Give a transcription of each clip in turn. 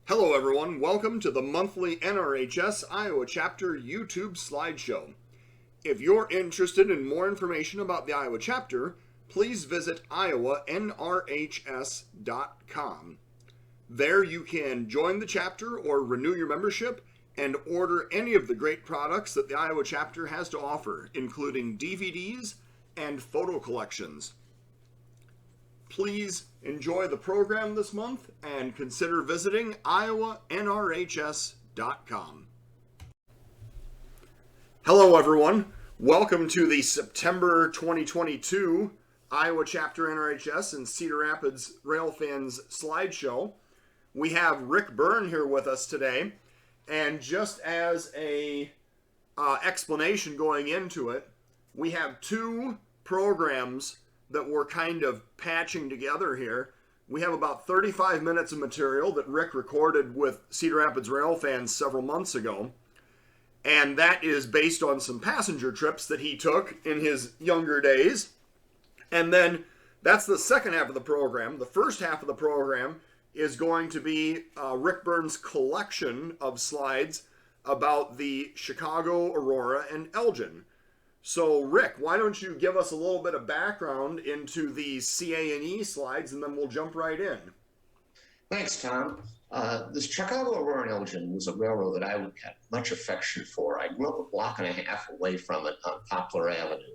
Hello, everyone. Welcome to the monthly NRHS Iowa Chapter YouTube slideshow. If you're interested in more information about the Iowa Chapter, please visit iowanrhs.com. There you can join the chapter or renew your membership and order any of the great products that the Iowa Chapter has to offer, including DVDs and photo collections. Please enjoy the program this month and consider visiting iowanrhs.com. Hello, everyone. Welcome to the September 2022 Iowa Chapter NRHS and Cedar Rapids Railfans slideshow. We have Rick Byrne here with us today, and just as a explanation going into it, we have two programs that we're kind of patching together here. We have about 35 minutes of material that Rick recorded with Cedar Rapids Railfans several months ago, and that is based on some passenger trips that he took in his younger days. And then that's the second half of the program. The first half of the program is going to be Rick Byrne's collection of slides about the Chicago, Aurora, and Elgin. So, Rick, why don't you give us a little bit of background into the CA&E slides, and then we'll jump right in. Thanks, Tom. The Chicago, Aurora, and Elgin was a railroad that I had much affection for. I grew up a block and a half away from it on Poplar Avenue.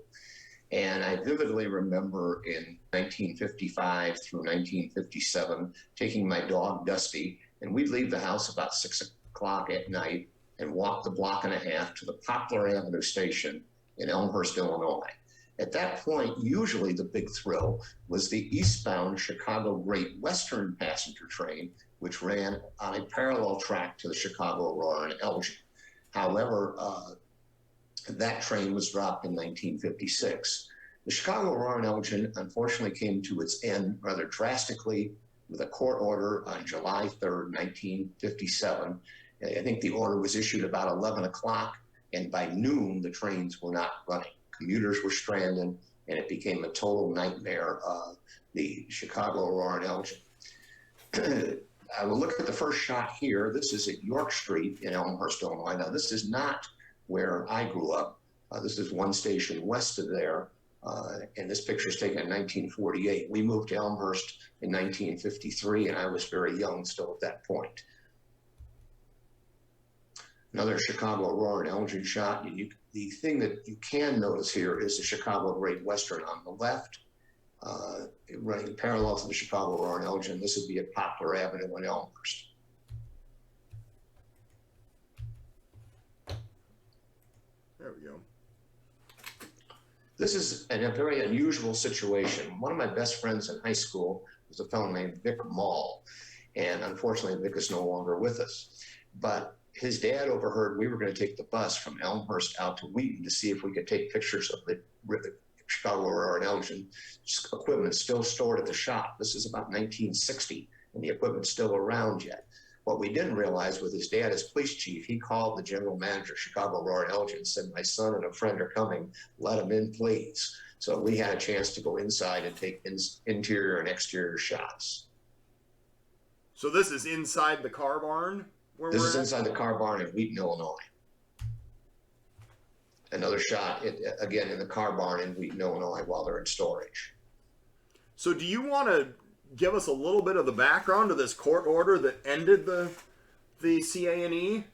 And I vividly remember in 1955 through 1957 taking my dog Dusty, and we'd leave the house about 6 o'clock at night and walk the block and a half to the Poplar Avenue station in Elmhurst, Illinois. At that point, usually the big thrill was the eastbound Chicago Great Western passenger train, which ran on a parallel track to the Chicago, Aurora, and Elgin. However, that train was dropped in 1956. The Chicago, Aurora, and Elgin unfortunately came to its end rather drastically with a court order on July 3rd, 1957. I think the order was issued about 11 o'clock. And by noon, the trains were not running. Commuters were stranded, and it became a total nightmare, the Chicago, Aurora, and Elgin. I will look at the first shot here. This is at York Street in Elmhurst, Illinois. Now, this is not where I grew up. This is one station west of there, and this picture is taken in 1948. We moved to Elmhurst in 1953, and I was very young still at that point. Another Chicago, Aurora, and Elgin shot. The thing that you can notice here is the Chicago Great Western on the left, running parallel to the Chicago, Aurora, and Elgin. This would be at Poplar Avenue in Elmhurst. There we go. This is a very unusual situation. One of my best friends in high school was a fellow named Vic Mall, and unfortunately Vic is no longer with us. But his dad overheard we were going to take the bus from Elmhurst out to Wheaton to see if we could take pictures of the Chicago, Aurora, and Elgin equipment still stored at the shop. This is about 1960, and the equipment's still around yet. What we didn't realize with his dad as police chief, he called the general manager of Chicago, Aurora, and Elgin and said, "My son and a friend are coming. Let them in, please." So we had a chance to go inside and take interior and exterior shots. So this is inside the car barn? This is inside the car barn in Wheaton, Illinois. Another shot, again, in the car barn in Wheaton, Illinois, while they're in storage. So do you want to give us a little bit of the background of this court order that ended the CA&E?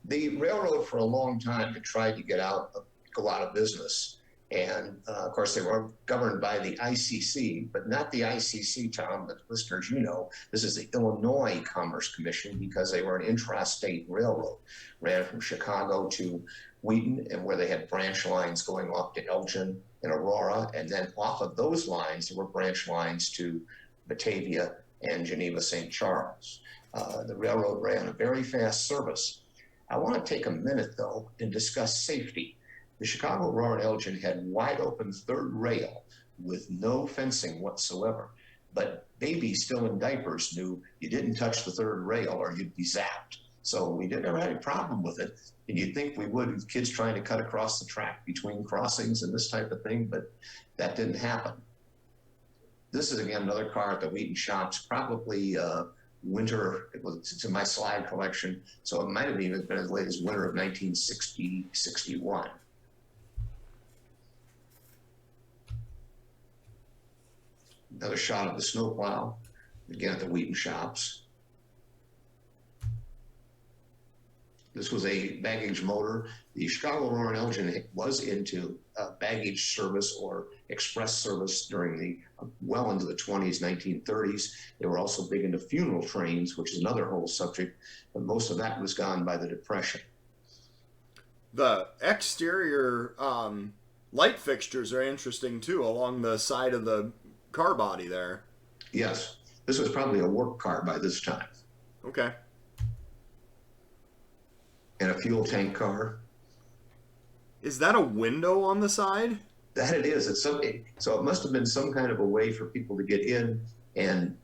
The railroad for a long time had tried to go out of business. And of course, they were governed by the ICC, but not the ICC, Tom, but listeners, you know, this is the Illinois Commerce Commission because they were an intrastate railroad, ran from Chicago to Wheaton, and where they had branch lines going off to Elgin and Aurora, and then off of those lines, there were branch lines to Batavia and Geneva, St. Charles. The railroad ran a very fast service. I want to take a minute, though, and discuss safety. The Chicago, Aurora, and Elgin had wide open third rail with no fencing whatsoever. But babies still in diapers knew you didn't touch the third rail or you'd be zapped. So we didn't have any problem with it. And you'd think we would with kids trying to cut across the track between crossings and this type of thing, but that didn't happen. This is, again, another car at the Wheaton shops, probably winter. It's in my slide collection, so it might have even been as late as winter of 1960-61. Another shot of the snowplow, again at the Wheaton shops. This was a baggage motor. The Chicago Roaring Elgin was into baggage service or express service during the well into the 20s, 1930s. They were also big into funeral trains, which is another whole subject, but most of that was gone by the Depression. The exterior light fixtures are interesting too, along the side of the car body there. Yes, this was probably a work car by this time. Okay. And a fuel tank car. Is that a window on the side? That it is. So it must have been some kind of a way for people to get in and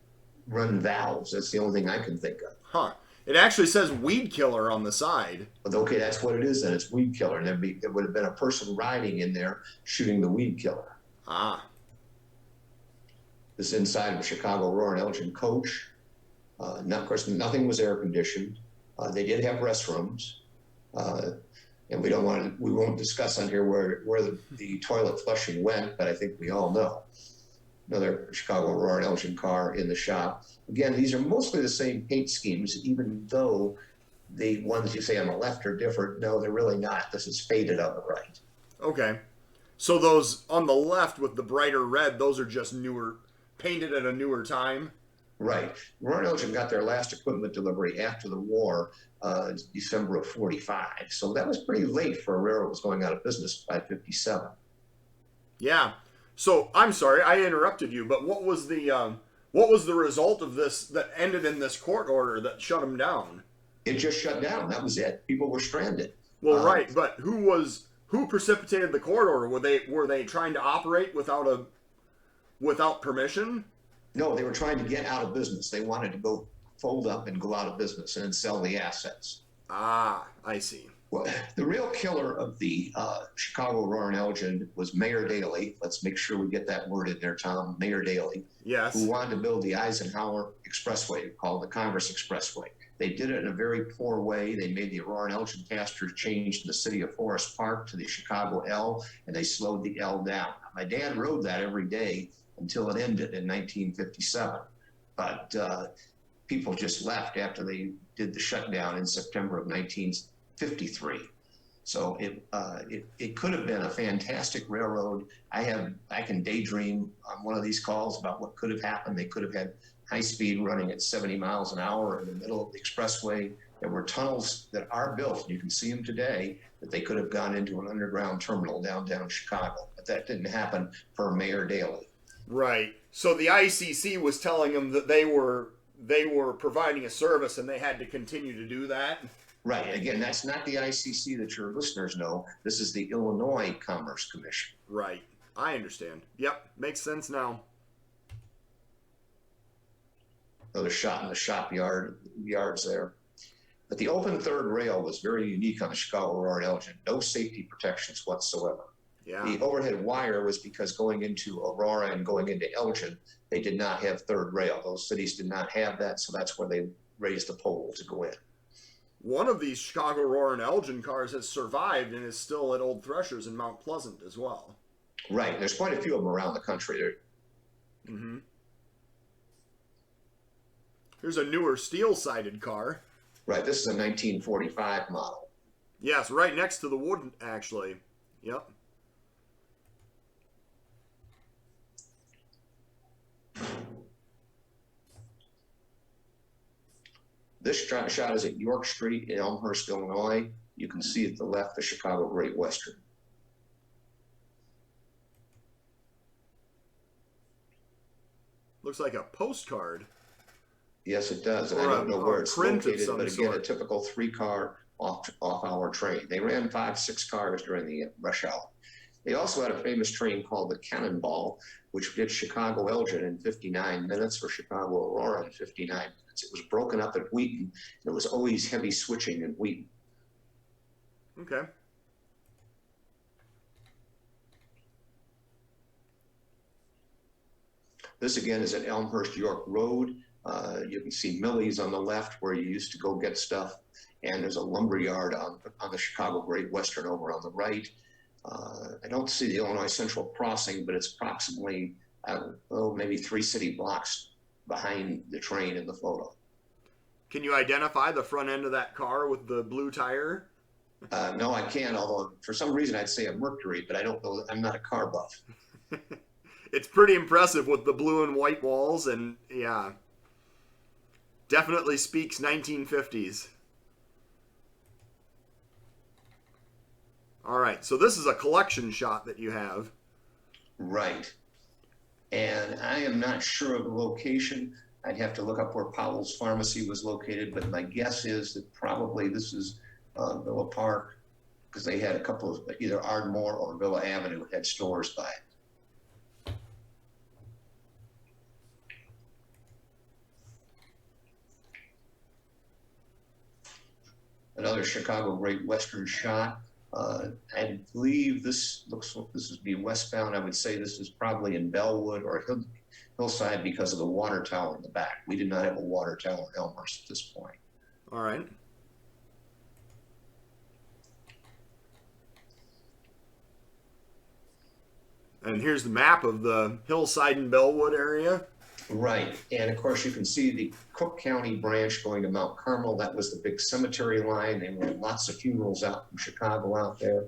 run valves. That's the only thing I can think of. Huh. It actually says weed killer on the side. But okay, that's what it is then. It's weed killer. And there would have been a person riding in there shooting the weed killer. Ah. This inside of a Chicago Roaring Elgin coach. Of course, nothing was air conditioned. They did have restrooms. And we won't discuss on here where the toilet flushing went, but I think we all know. Another Chicago Roaring Elgin car in the shop. Again, these are mostly the same paint schemes, even though the ones you say on the left are different. No, they're really not. This is faded on the right. Okay. So those on the left with the brighter red, those are just newer, painted at a newer time? Right. Roaring Elgin got their last equipment delivery after the war, December of 45. So that was pretty late for a railroad that was going out of business by 57. Yeah. So I'm sorry, I interrupted you, but what was the result of this that ended in this court order that shut them down? It just shut down. That was it. People were stranded. Well, right, but who precipitated the court order? Were they trying to operate without permission? No, they were trying to get out of business. They wanted to go fold up and go out of business and then sell the assets. Ah, I see. Well, the real killer of the Chicago Roaring Elgin was Mayor Daley. Let's make sure we get that word in there, Tom. Mayor Daley. Yes. Who wanted to build the Eisenhower Expressway, called the Congress Expressway. They did it in a very poor way. They made the Roaring Elgin pasture change in the city of Forest Park to the Chicago L, and they slowed the L down. My dad rode that every day until it ended in 1957. But people just left after they did the shutdown in September of 1953. So it could have been a fantastic railroad. I can daydream on one of these calls about what could have happened. They could have had high speed running at 70 miles an hour in the middle of the expressway. There were tunnels that are built, you can see them today, that they could have gone into an underground terminal downtown Chicago. But that didn't happen for Mayor Daley. Right. So the ICC was telling them that they were providing a service and they had to continue to do that. Right. Again, that's not the ICC that your listeners know. This is the Illinois Commerce Commission. Right. I understand. Yep. Makes sense now. Another shot in the yards there. But the open third rail was very unique on the Chicago Roaring Elgin. No safety protections whatsoever. Yeah. The overhead wire was because going into Aurora and going into Elgin, they did not have third rail. Those cities did not have that, so that's where they raised the pole to go in. One of these Chicago Roaring Elgin cars has survived and is still at Old Threshers in Mount Pleasant as well. Right. There's quite a few of them around the country. Mm-hmm. Here's a newer steel-sided car. Right. This is a 1945 model. Yes, right next to the wood, actually. Yep. This shot is at York Street in Elmhurst, Illinois. You can see at the left the Chicago Great Western. Looks like a postcard. Yes, it does. And I don't know where it's located, but again, sort. a typical three-car off-hour train. They ran 5-6 cars during the rush hour. They also had a famous train called the Cannonball, which did Chicago Elgin in 59 minutes or Chicago Aurora in 59 minutes. It was broken up at Wheaton, and it was always heavy switching in Wheaton. Okay. This again is at Elmhurst York Road. You can see Millie's on the left where you used to go get stuff. And there's a lumber yard on the Chicago Great Western over on the right. I don't see the Illinois Central Crossing, but it's approximately, maybe 3 city blocks behind the train in the photo. Can you identify the front end of that car with the blue tire? No, I can't, although for some reason I'd say a Mercury, but I don't know. I'm not a car buff. It's pretty impressive with the blue and white walls, and yeah, definitely speaks 1950s. All right, so this is a collection shot that you have. Right. And I am not sure of the location. I'd have to look up where Powell's Pharmacy was located, but my guess is that probably this is Villa Park, because they had a couple of, either Ardmore or Villa Avenue had stores by it. Another Chicago Great Western shot. I believe this would be westbound. I would say this is probably in Bellwood or Hillside because of the water tower in the back. We did not have a water tower in Elmhurst at this point. All right. And here's the map of the Hillside and Bellwood area. Right. And of course, you can see the Cook County branch going to Mount Carmel. That was the big cemetery line. There were lots of funerals out from Chicago out there.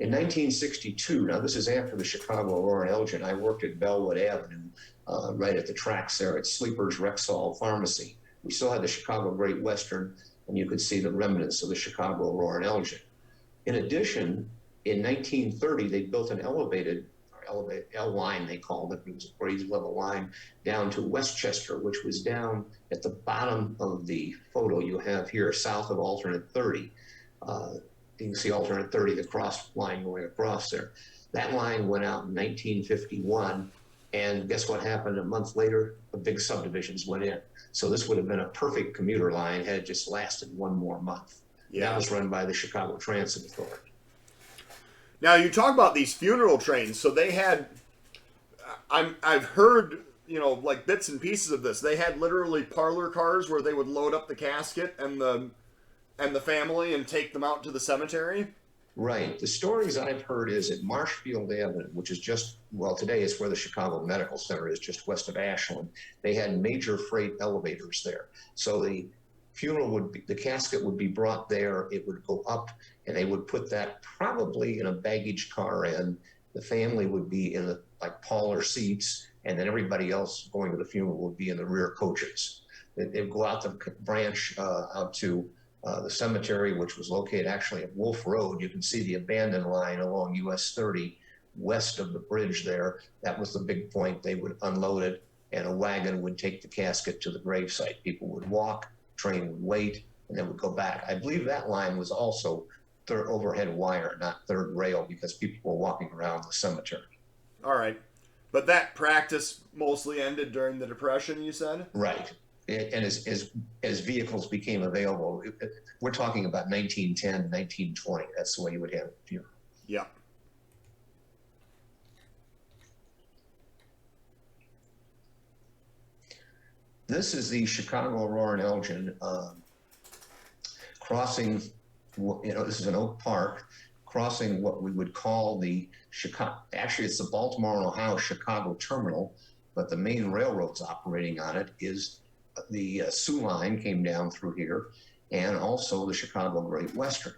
In 1962, now this is after the Chicago Aurora and Elgin, I worked at Bellwood Avenue, right at the tracks there at Sleeper's Rexall Pharmacy. We still had the Chicago Great Western, and you could see the remnants of the Chicago Aurora and Elgin. In addition, in 1930, they built an elevated L line, they called it. It was a grade level line down to Westchester, which was down at the bottom of the photo you have here, south of alternate 30. You can see alternate 30, the cross line going across there. That line went out in 1951, and guess what happened a month later? The big subdivisions went in. So this would have been a perfect commuter line had it just lasted one more month. Yeah. That was run by the Chicago Transit Authority. Now you talk about these funeral trains. So they had, I've heard, like bits and pieces of this. They had literally parlor cars where they would load up the casket and the family and take them out to the cemetery. Right. The stories I've heard is at Marshfield Avenue, which is today it's where the Chicago Medical Center is, just west of Ashland. They had major freight elevators there. So the the casket would be brought there, it would go up, and they would put that probably in a baggage car, and the family would be in the parlor seats, and then everybody else going to the funeral would be in the rear coaches. They'd go out the branch out to the cemetery, which was located actually at Wolf Road. You can see the abandoned line along US 30 west of the bridge there. That was the big point. They would unload it, and a wagon would take the casket to the gravesite. People would walk, train would wait, and then would go back. I believe that line was also third overhead wire, not third rail, because people were walking around the cemetery. All right. But that practice mostly ended during the Depression, you said? Right. And as vehicles became available, we're talking about 1910, 1920. That's the way you would have it. Yeah. This is the Chicago Aurora and Elgin crossing. This is an Oak Park crossing what we would call the Chicago. Actually, it's the Baltimore and Ohio Chicago Terminal, but the main railroads operating on it is the Sioux Line came down through here, and also the Chicago Great Western.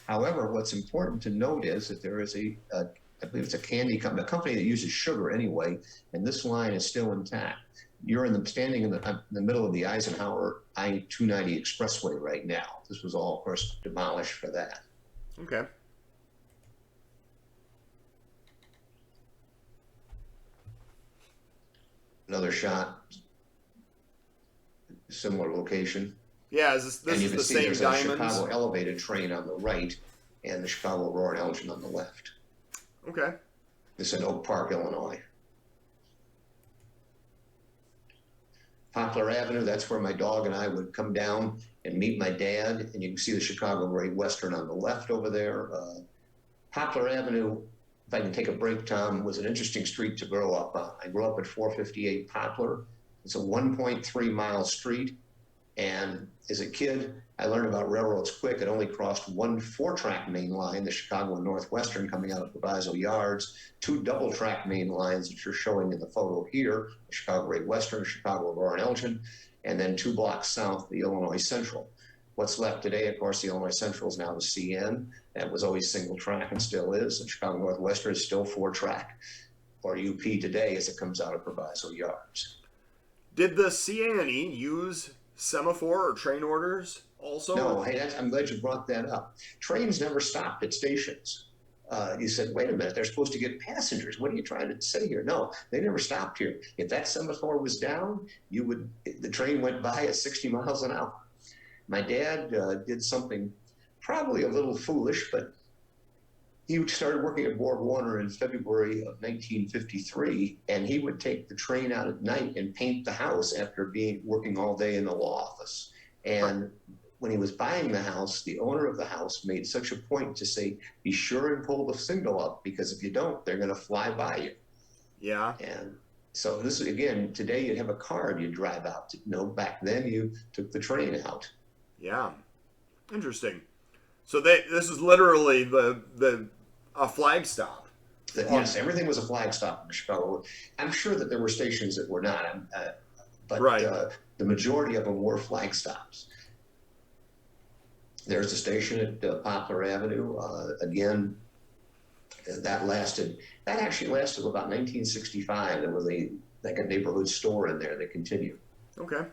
However, what's important to note is that there is I believe it's a candy company, a company that uses sugar anyway, and this line is still intact. You're standing in the middle of the Eisenhower I-290 expressway right now. This was all, of course, demolished for that. Okay. Another shot, similar location. Yeah, this is the same there's diamonds. A Chicago elevated train on the right and the Chicago Aurora and Elgin on the left. Okay. This is in Oak Park, Illinois. Poplar Avenue, that's where my dog and I would come down and meet my dad, and you can see the Chicago Great Western on the left over there. Poplar Avenue, if I can take a break, Tom, was an interesting street to grow up on. I grew up at 458 Poplar. It's a 1.3-mile street. And as a kid, I learned about railroads quick. It only crossed one 4-track main line, the Chicago and Northwestern coming out of Proviso Yards, 2 double-track main lines that you're showing in the photo here, the Chicago Great Western, Chicago Aurora and Elgin, and then 2 blocks south, the Illinois Central. What's left today, of course, the Illinois Central is now the CN. That was always single track and still is. And Chicago Northwestern is still 4-track, or UP today as it comes out of Proviso Yards. Did the CNE use semaphore or train orders also? No, hey, I'm glad you brought that up. Trains never stopped at stations. You said, wait a minute, they're supposed to get passengers. What are you trying to say here? No, they never stopped here. If that semaphore was down, the train went by at 60 miles an hour. My dad did something probably a little foolish, but he started working at Borg Warner in February of 1953, and he would take the train out at night and paint the house after working all day in the law office. And when he was buying the house, the owner of the house made such a point to say, be sure and pull the signal up, because if you don't, they're going to fly by you. Yeah. And so this, again, today you'd have a car and you'd drive out. Back then you took the train out. Yeah. Interesting. So this is literally a flag stop. Yes, everything was a flag stop in Chicago. I'm sure that there were stations that were not, but right. The majority of them were flag stops. There's the station at Poplar Avenue. Again, that actually lasted about 1965. There was a neighborhood store in there that continued. Okay.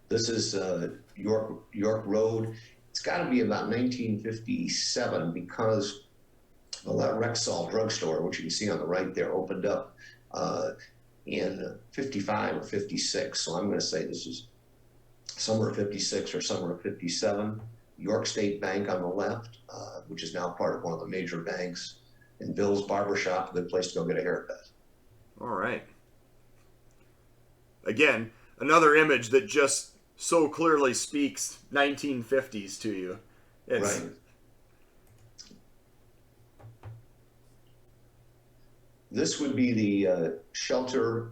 This is York Road. It's got to be about 1957 because the Rexall drugstore, which you can see on the right there, opened up in 55 or 56. So I'm going to say this is somewhere 56 or somewhere 57. York State Bank on the left, which is now part of one of the major banks, and Bill's Barbershop, a good place to go get a haircut. All right. Again, another image that just so clearly speaks 1950s to you. Right. This would be the shelter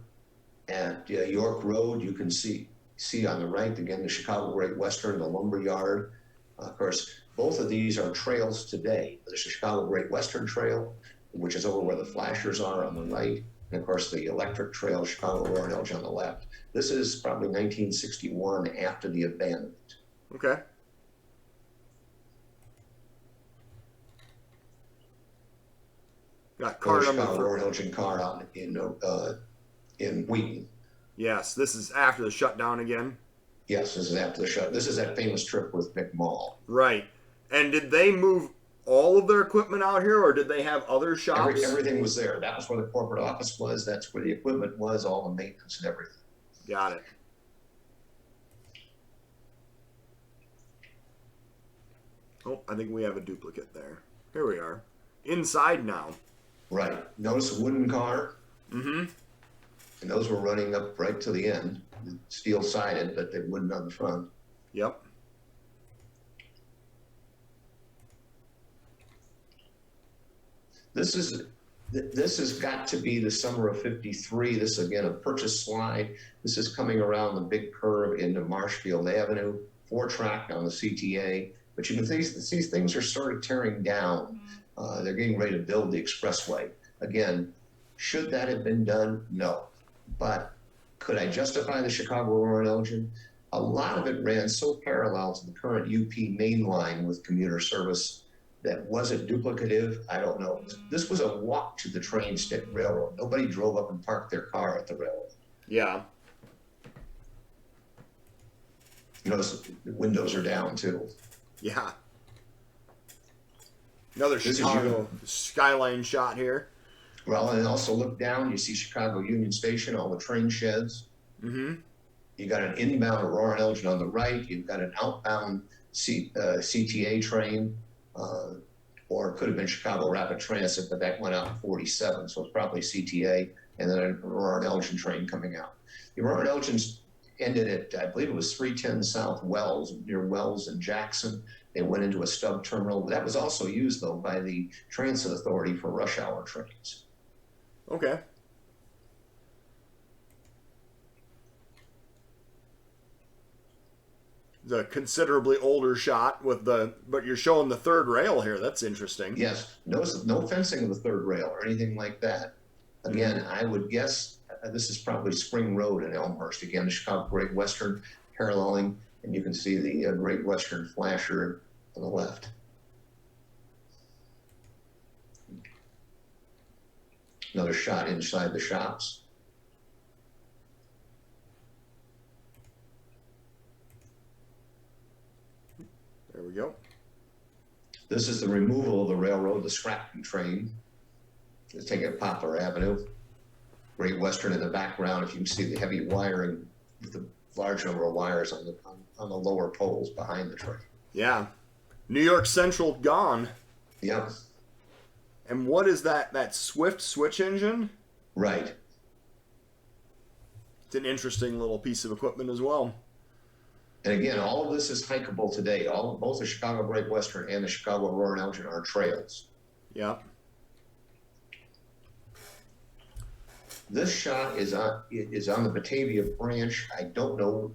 at York Road. You can see on the right, again, the Chicago Great Western, the lumber yard. Of course, both of these are trails today. There's the Chicago Great Western Trail, which is over where the flashers are on the right. And of course, the electric trail, Chicago Aurora and Elgin on the left. This is probably 1961 after the abandonment. Okay. Got car number Chicago Aurora and Elgin car out in Wheaton. Yes, this is after the shutdown again. Yes, this is after the shut. This is that famous trip with McMall. Right. And did they move all of their equipment out here, or did they have other shops? Everything was there. That was where the corporate office was. That's where the equipment was, all the maintenance and everything. Got it. Oh, I think we have a duplicate there. Here we are. Inside now. Right. Notice a wooden car. Mm-hmm. And those were running up right to the end. Steel-sided, but they wooden on the front. Yep. This has got to be the summer of 53. This is, again, a purchase slide. This is coming around the big curve into Marshfield Avenue, 4-track on the CTA. But you can see these things are sort of tearing down. They're getting ready to build the expressway. Again, should that have been done? No. But could I justify the Chicago Aurora and Elgin? A lot of it ran so parallel to the current UP main line with commuter service that was it duplicative? I don't know. This was a walk to the train railroad. Nobody drove up and parked their car at the railroad. Yeah. Notice the windows are down too. Yeah. Another Chicago skyline shot here. Well, and also look down, you see Chicago Union Station, all the train sheds. Mm-hmm. You got an inbound Aurora and Elgin on the right. You've got an outbound CTA train, or it could have been Chicago Rapid Transit, but that went out in 47, so it's probably CTA, and then an Aurora and Elgin train coming out. The Aurora and Elgin's ended at, I believe it was 310 South Wells, near Wells and Jackson. They went into a stub terminal. That was also used, though, by the Transit Authority for rush hour trains. Okay. the considerably older shot with but you're showing the third rail here. That's interesting. Yes, no fencing of the third rail or anything like that. Again, I would guess this is probably Spring Road in Elmhurst. Again, the Chicago Great Western paralleling, and you can see the Great Western flasher on the left. Another shot inside the shops. There we go. This is the removal of the railroad, the scrapping train. It's taking a Poplar Avenue. Great Western in the background. If you can see the heavy wiring with the large number of wires on the lower poles behind the train. Yeah. New York Central gone. Yep. And what is that Swift switch engine? Right. It's an interesting little piece of equipment as well. And again, all of this is hikeable today. Both the Chicago Great Western and the Chicago Aurora and Elgin are trails. Yep. This shot is on the Batavia branch. I don't know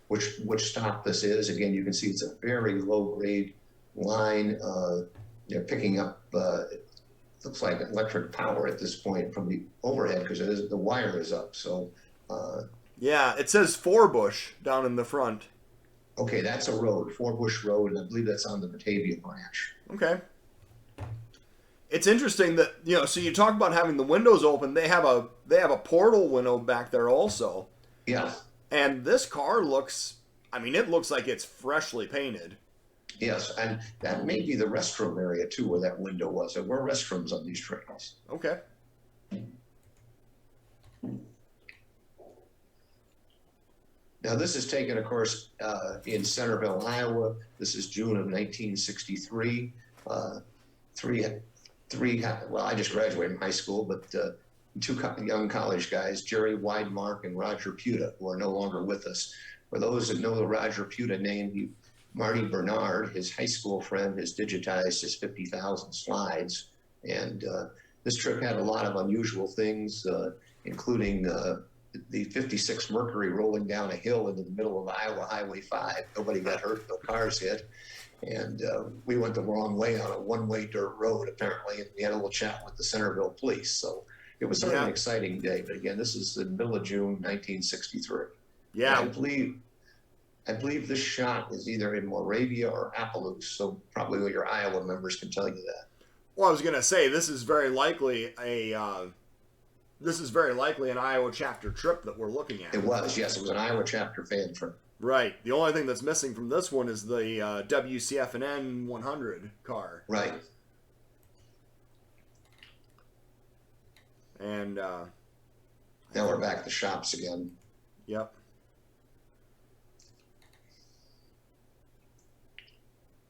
which stop this is. Again, you can see it's a very low grade line. They're picking up looks like electric power at this point from the overhead because the wire is up. So yeah, it says Forbush down in the front. Okay, that's a road, Forbush Road, and I believe that's on the Batavia branch. Okay. It's interesting that, so you talk about having the windows open. They have a portal window back there also. Yeah. And this car looks like it's freshly painted. Yes, and that may be the restroom area too, where that window was. There were restrooms on these trains. Okay. Now this is taken, of course, in Centerville, Iowa. This is June of 1963. Well, I just graduated from high school, but two young college guys, Jerry Widemark and Roger Puta, who are no longer with us. For those that know the Roger Puta name, Marty Bernard, his high school friend, has digitized his 50,000 slides. And this trip had a lot of unusual things, including the 56 Mercury rolling down a hill into the middle of Iowa Highway 5. Nobody got hurt, no cars hit. And we went the wrong way on a one-way dirt road, apparently, and we had a little chat with the Centerville police. So it was sort of an exciting day. But again, this is the middle of June, 1963. Yeah. And I believe this shot is either in Moravia or Appaloosa, so probably your Iowa members can tell you that. Well, I was going to say, this is very likely an Iowa chapter trip that we're looking at. It was, yes. It was an Iowa chapter fan trip. Right. The only thing that's missing from this one is the WCF&N 100 car. Right. And now we're back at the shops again. Yep.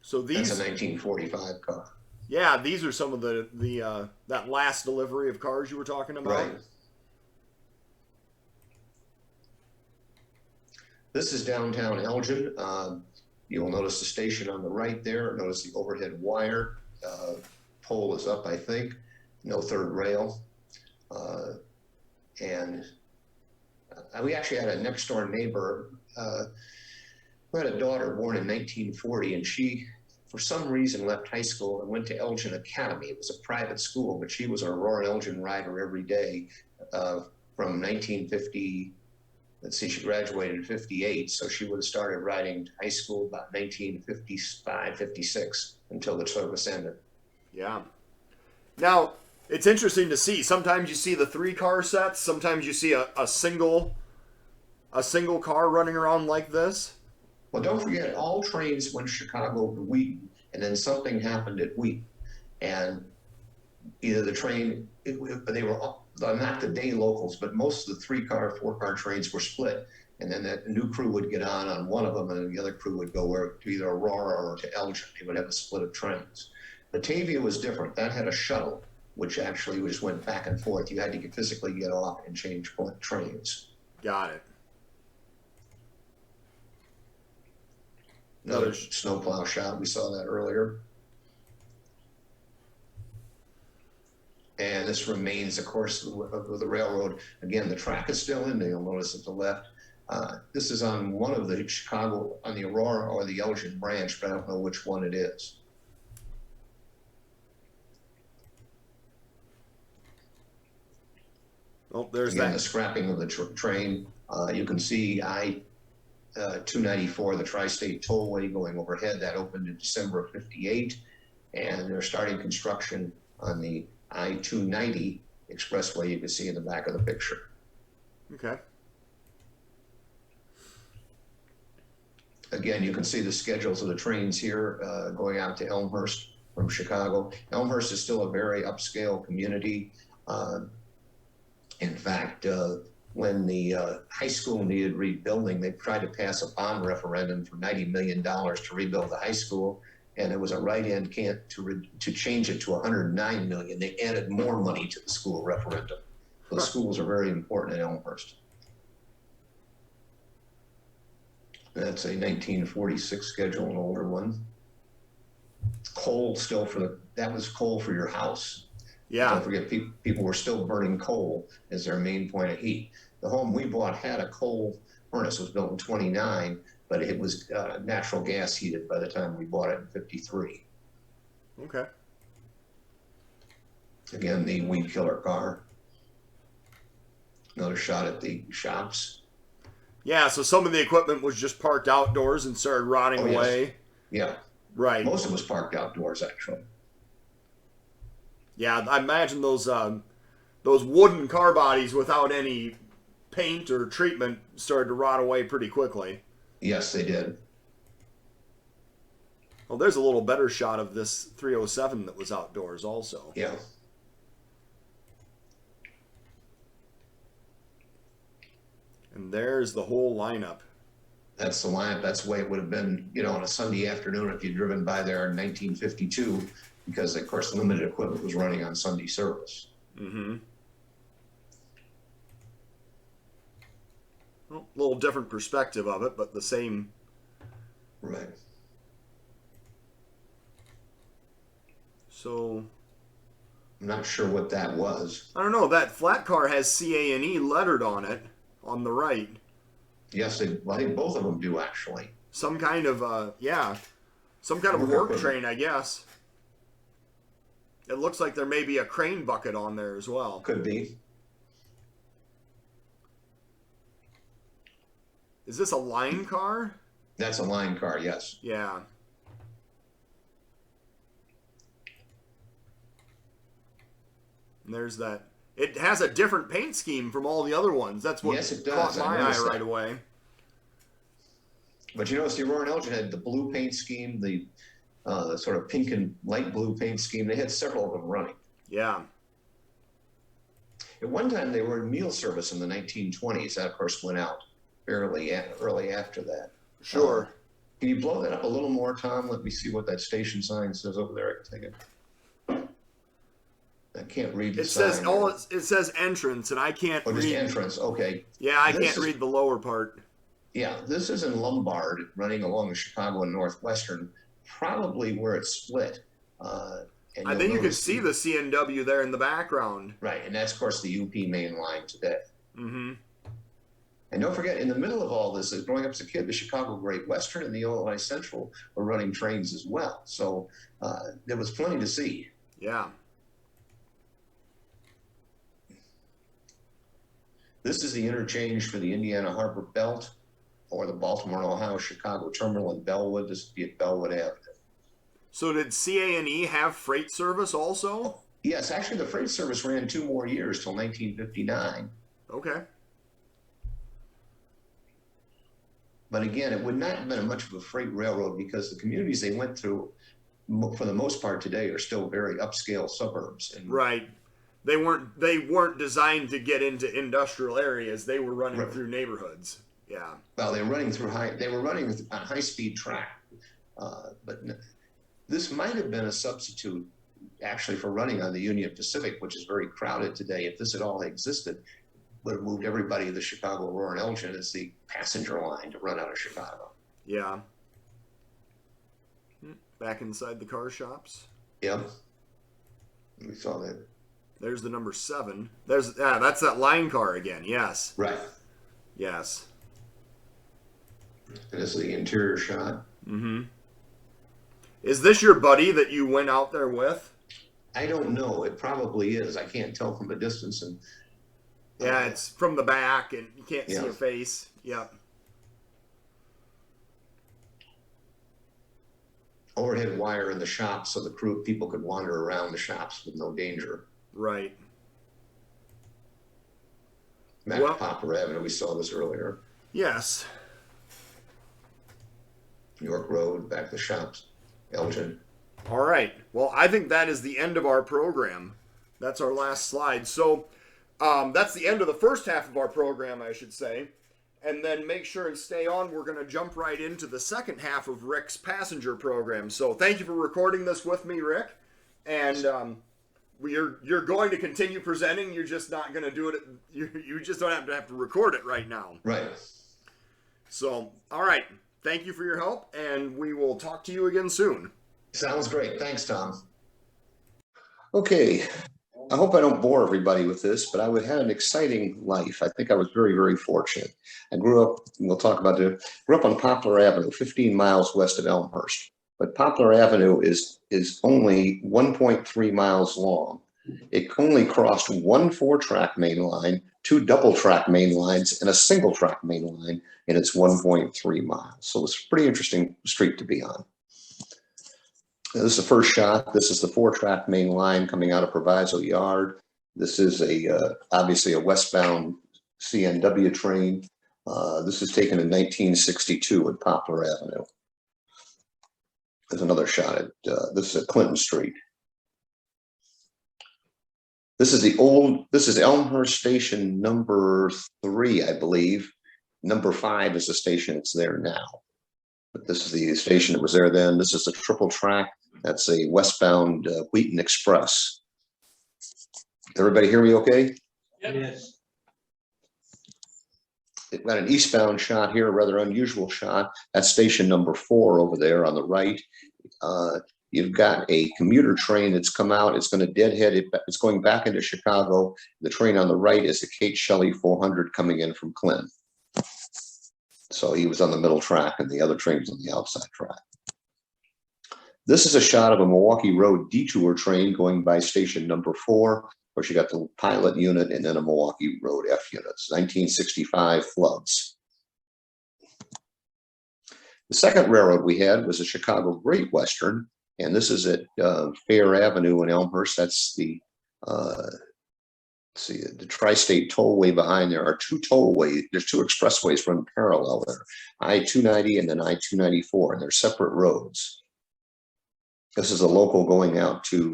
So these. That's a 1945 car. Yeah, these are some of the that last delivery of cars you were talking about. Right. This is downtown Elgin. You'll notice the station on the right there. Notice the overhead wire. Pole is up, I think. No third rail. And we actually had a next door neighbor who had a daughter born in 1940, and she, for some reason, left high school and went to Elgin Academy. It was a private school, but she was an Aurora Elgin rider every day from 1950. Let's see, she graduated in 58, so she would have started riding high school about 1955, 56 until the service ended. Yeah. Now, it's interesting to see. Sometimes you see the 3-car sets. Sometimes you see a single car running around like this. Well, don't forget, all trains went Chicago to Wheaton, and then something happened at Wheaton. And either the train, they were not the day locals, but most of the 3-car, 4-car trains were split. And then that new crew would get on one of them, and then the other crew would go to either Aurora or to Elgin. They would have a split of trains. Batavia was different. That had a shuttle, which actually just went back and forth. You had to physically get off and change trains. Got it. Another snowplow shot. We saw that earlier. And this remains, of course, of the railroad. Again, the track is still in there. You'll notice at the left. This is on one of the Chicago, on the Aurora or the Elgin branch, but I don't know which one it is. Oh, there's Again, that. the scrapping of the train. You can see I-294, the Tri-State Tollway going overhead. That opened in December of '58, and they're starting construction on the I-290 expressway. You can see in the back of the picture. Okay. Again, you can see the schedules of the trains here going out to Elmhurst from Chicago. Elmhurst is still a very upscale community. In fact, when the high school needed rebuilding, they tried to pass a bond referendum for $90 million to rebuild the high school, and it was a write-in to change it to $109 million. They added more money to the school referendum. So the schools are very important in Elmhurst. That's a 1946 schedule, an older one. Coal still that was coal for your house. Yeah. Don't forget, people were still burning coal as their main point of heat. The home we bought had a coal furnace. It was built in '29, but it was natural gas heated by the time we bought it in '53. Okay. Again, the weed killer car. Another shot at the shops. Yeah, so some of the equipment was just parked outdoors and started rotting away. Yeah. Right. Most of it was parked outdoors, actually. Yeah, I imagine those wooden car bodies without any paint or treatment started to rot away pretty quickly. Yes, they did. Well, there's a little better shot of this 307 that was outdoors also. Yeah. And there's the whole lineup. That's the lineup. That's the way it would have been, on a Sunday afternoon if you'd driven by there in 1952, because, of course, limited equipment was running on Sunday service. Mm-hmm. Well, a little different perspective of it, but the same. Right. So. I'm not sure what that was. I don't know. That flat car has CA&E lettered on it on the right. Yes, I think both of them do, actually. Some kind of, some kind of work train, I guess. It looks like there may be a crane bucket on there as well. Could be. Is this a line car? That's a line car, yes. Yeah. And there's that. It has a different paint scheme from all the other ones. That's what caught my eye right away. But you notice the Aurora and Elgin had the blue paint scheme, the sort of pink and light blue paint scheme. They had several of them running. Yeah. At one time, they were in meal service in the 1920s. That, of course, went out fairly early after that. Sure. Can you blow that up a little more, Tom? Let me see what that station sign says over there. I can take it. I can't read the sign. It says entrance, and I can't read. Just entrance, okay. Yeah, I can't read the lower part. Yeah, this is in Lombard, running along the Chicago and Northwestern, probably where it's split. I think you can see the CNW there in the background. Right, and that's, of course, the UP main line today. Mm-hmm. And don't forget, in the middle of all this, growing up as a kid, the Chicago Great Western and the Illinois Central were running trains as well. So there was plenty to see. Yeah. This is the interchange for the Indiana Harbor Belt or the Baltimore and Ohio Chicago Terminal in Bellwood. This would be at Bellwood Avenue. So did CA&E have freight service also? Yes, actually the freight service ran 2 more years till 1959. Okay. But again, it would not have been much of a freight railroad because the communities they went through, for the most part today, are still very upscale suburbs. And right. They weren't designed to get into industrial areas. They were running through neighborhoods. Yeah. Well, they were running on high-speed track. But this might have been a substitute, actually, for running on the Union Pacific, which is very crowded today. If this had all existed, would have moved everybody to the Chicago Aurora and Elgin as the passenger line to run out of Chicago. Yeah. Back inside the car shops. Yep. We saw that. There's the number 7. That's that line car again. Yes. Right. Yes. And this is the interior shot. Mm-hmm. Is this your buddy that you went out there with? I don't know. It probably is. I can't tell from a distance. And Yeah, it's from the back and you can't see yeah, a face. Yep. overhead wire in the shop so the people could wander around the shops with no danger. Right. Back to Poplar Avenue. We saw this earlier. Yes. York Road, back to the shops. Elgin. All right. Well, I think that is the end of our program. That's our last slide. So that's the end of the first half of our program, I should say. And then make sure and stay on. We're going to jump right into the second half of Rick's passenger program. So thank you for recording this with me, Rick. And you're going to continue presenting. You're just not going to do it. You just don't have to record it right now. Right. So, all right. Thank you for your help, and we will talk to you again soon. Sounds great. Thanks, Tom. Okay. I hope I don't bore everybody with this, but I had an exciting life. I think I was very, very fortunate. I grew up, we'll talk about it, grew up on Poplar Avenue, 15 miles west of Elmhurst. But Poplar Avenue is only 1.3 miles long. It only crossed one 4-track main line, 2 double-track main lines, and a single-track main line in its 1.3 miles. So it's a pretty interesting street to be on. This is the first shot. This is the 4-track main line coming out of Proviso Yard. This is obviously a westbound CNW train. This is taken in 1962 at Poplar Avenue. There's another shot at, this is at Clinton Street. This is Elmhurst Station number 3, I believe. Number 5 is the station that's there now. But this is the station that was there then. This is a triple track. That's a westbound Wheaton Express. Everybody hear me okay? Yes. They've got an eastbound shot here, a rather unusual shot. That's station number 4 over there on the right. You've got a commuter train that's come out. It's going to deadhead it. It's going back into Chicago. The train on the right is the Kate Shelley 400 coming in from Clinton. So he was on the middle track and the other train was on the outside track. This is a shot of a Milwaukee Road detour train going by station number 4, where you got the pilot unit and then a Milwaukee Road F units, 1965 floods. The second railroad we had was the Chicago Great Western, and this is at Fair Avenue in Elmhurst. That's the the Tri-State Tollway behind there are 2 tollways. There's 2 expressways running parallel there, I-290 and then I-294, and they're separate roads. This is a local going out to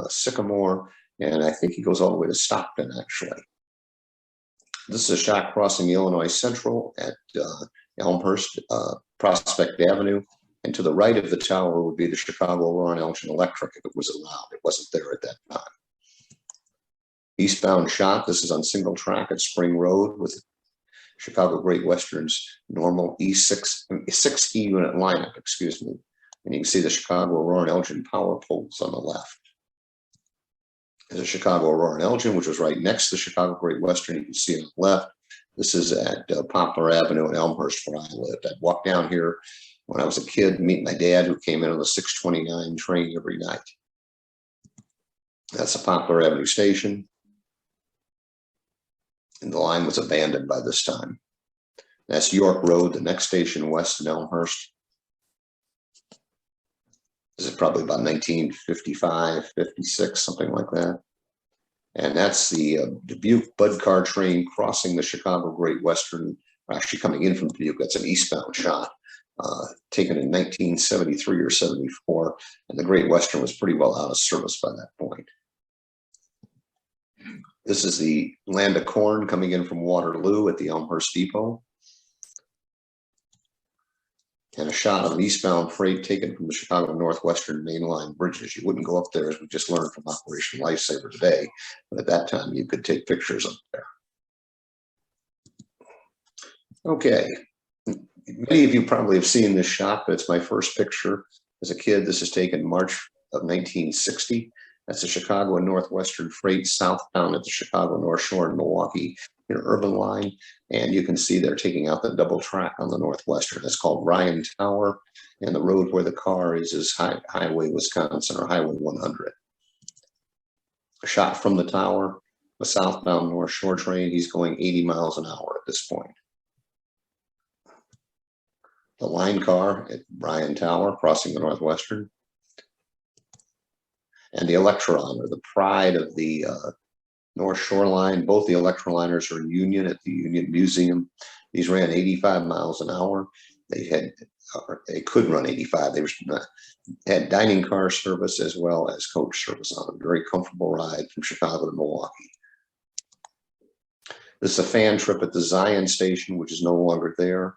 Sycamore, and I think he goes all the way to Stockton, actually. This is a shot crossing Illinois Central at Elmhurst, Prospect Avenue, and to the right of the tower would be the Chicago Aurora and Elgin Electric if it was allowed. It wasn't there at that time. Eastbound shot, this is on single track at Spring Road with Chicago Great Western's normal E6 unit lineup, excuse me. And you can see the Chicago Aurora and Elgin power poles on the left. There's a Chicago Aurora and Elgin, which was right next to the Chicago Great Western. You can see on the left. This is at Poplar Avenue in Elmhurst, where I lived. I'd walk down here when I was a kid, meet my dad, who came in on the 629 train every night. That's the Poplar Avenue station. And the line was abandoned by this time. That's York Road, the next station west in Elmhurst. This is probably about 1955, 56, something like that. And that's the Dubuque Bud Car train crossing the Chicago Great Western, actually coming in from Dubuque. That's an eastbound shot, taken in 1973 or 74. And the Great Western was pretty well out of service by that point. This is the Land of Corn coming in from Waterloo at the Elmhurst Depot. And a shot of an eastbound freight taken from the Chicago Northwestern mainline bridges. You wouldn't go up there, as we just learned from Operation Lifesaver today, but at that time you could take pictures up there. Okay, many of you probably have seen this shot, but it's my first picture as a kid. This is taken March of 1960. That's the Chicago and Northwestern freight southbound at the Chicago North Shore in Milwaukee. urban line, and you can see they're taking out the double track on the Northwestern. It's called Ryan Tower, and the road where the car is Highway Wisconsin, or Highway 100. A shot from the tower, a southbound North Shore train. He's going 80 miles an hour at this point. The line car at Ryan Tower crossing the Northwestern. And the Electroliner, the pride of the North Shore line. Both the Electroliners are in Union at the Union Museum. These ran 85 miles an hour. They could run 85. They had dining car service as well as coach service on a very comfortable ride from Chicago to Milwaukee. This is a fan trip at the Zion station, which is no longer there.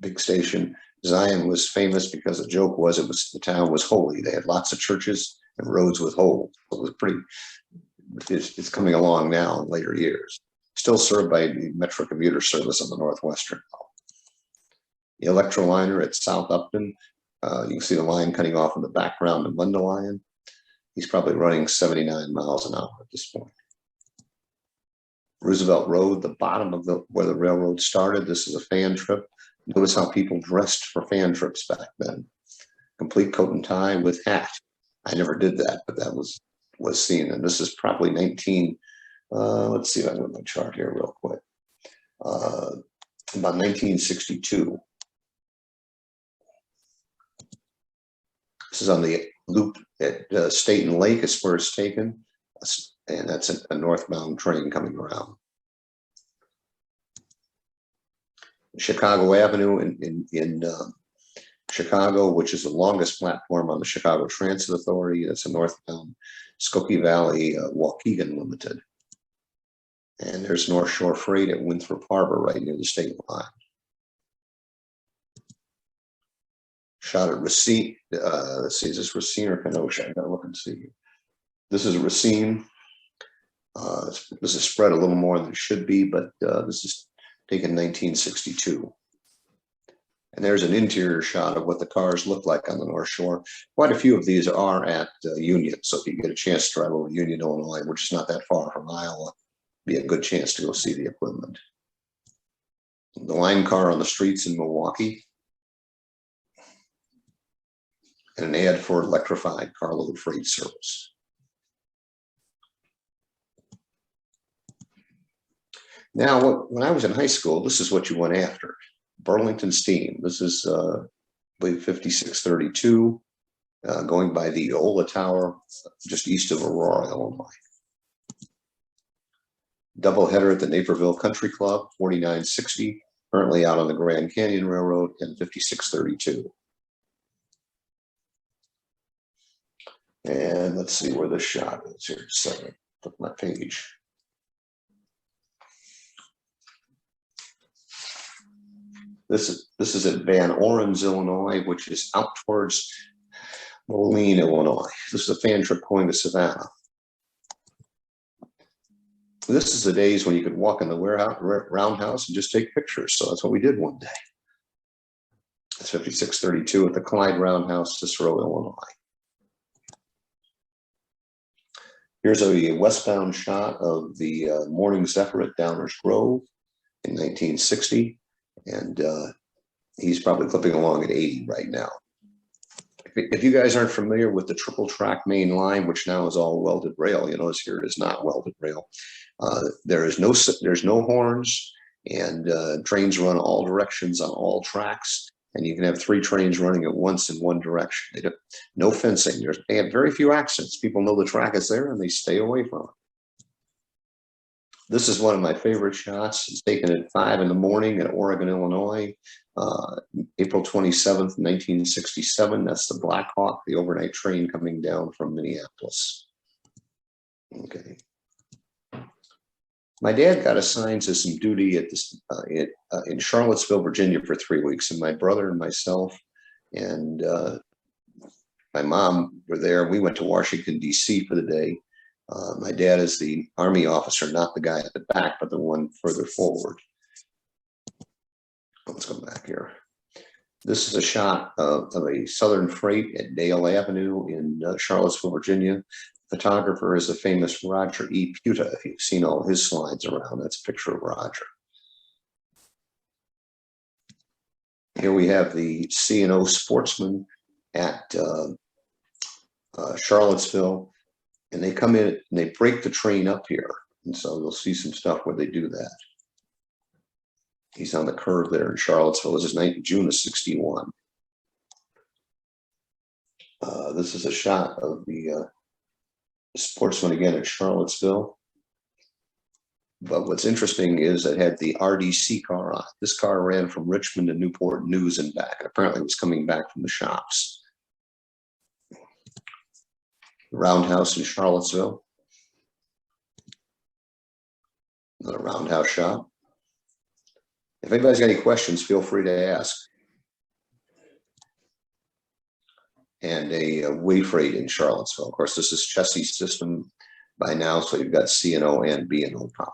Big station. Zion was famous because the joke was the town was holy. They had lots of churches and roads with holes. It was pretty. It's coming along now in later years. Still served by the Metro commuter service on the Northwestern. The Electroliner at South Upton. You can see the line cutting off in the background of Mundelein. He's probably running 79 miles an hour at this point. Roosevelt Road, the bottom of where the railroad started. This is a fan trip. Notice how people dressed for fan trips back then. Complete coat and tie with hat. I never did that, but that was seen. And this is probably let's see if I can get my chart here real quick. About 1962. This is on the loop at State and Lake is where it's taken. And that's a northbound train coming around. Chicago Avenue in Chicago, which is the longest platform on the Chicago Transit Authority. That's a northbound Skokie Valley Waukegan Limited. And there's North Shore Freight at Winthrop Harbor, right near the state line. Shot at Racine. Let's see, is this Racine or Kenosha? I gotta look and see. This is Racine. This is spread a little more than it should be, but this is taken 1962. And there's an interior shot of what the cars look like on the North Shore. Quite a few of these are at Union. So if you get a chance to drive over Union, Illinois, which is not that far from Iowa, be a good chance to go see the equipment. The line car on the streets in Milwaukee. And an ad for electrified carload freight service. Now, when I was in high school, this is what you went after. Burlington Steam. This is, I believe, 5632, going by the Ola Tower, just east of Aurora, Illinois. Doubleheader at the Naperville Country Club, 4960, currently out on the Grand Canyon Railroad, and 5632. And let's see where this shot is here. Second, flip my page. This is at Van Orens, Illinois, which is out towards Moline, Illinois. This is a fan trip going to Savannah. This is the days when you could walk in the roundhouse and just take pictures. So that's what we did one day. It's 5632 at the Clyde Roundhouse, Cicero, Illinois. Here's a westbound shot of the Morning Zephyr at Downers Grove in 1960. And he's probably clipping along at 80 right now. If you guys aren't familiar with the triple track main line, which now is all welded rail, you notice here it is not welded rail. There's no horns, and trains run all directions on all tracks. And you can have 3 trains running at once in one direction. No fencing. They have very few accidents. People know the track is there and they stay away from it. This is one of my favorite shots. It's taken at 5 in the morning in Oregon, Illinois, April 27th, 1967. That's the Black Hawk, the overnight train coming down from Minneapolis. Okay. My dad got assigned to some duty at this in Charlottesville, Virginia for 3 weeks, and my brother and myself and my mom were there. We went to Washington, D.C. for the day. My dad is the Army officer, not the guy at the back, but the one further forward. Let's go back here. This is a shot of a Southern Freight at Dale Avenue in Charlottesville, Virginia. photographer is the famous Roger E. Puta. If you've seen all his slides around, that's a picture of Roger. Here we have the C&O sportsman at Charlottesville, and they come in and they break the train up here. And so you'll see some stuff where they do that. He's on the curve there in Charlottesville. This is June of '61. This is a shot of the sportsman again at Charlottesville. But what's interesting is it had the RDC car on. This car ran from Richmond to Newport News and back. And apparently it was coming back from the shops. The Roundhouse in Charlottesville. Another roundhouse shot. If anybody's got any questions, feel free to ask. And a way freight in Charlottesville. Of course, this is chassis system by now, so you've got C&O and B&O pop.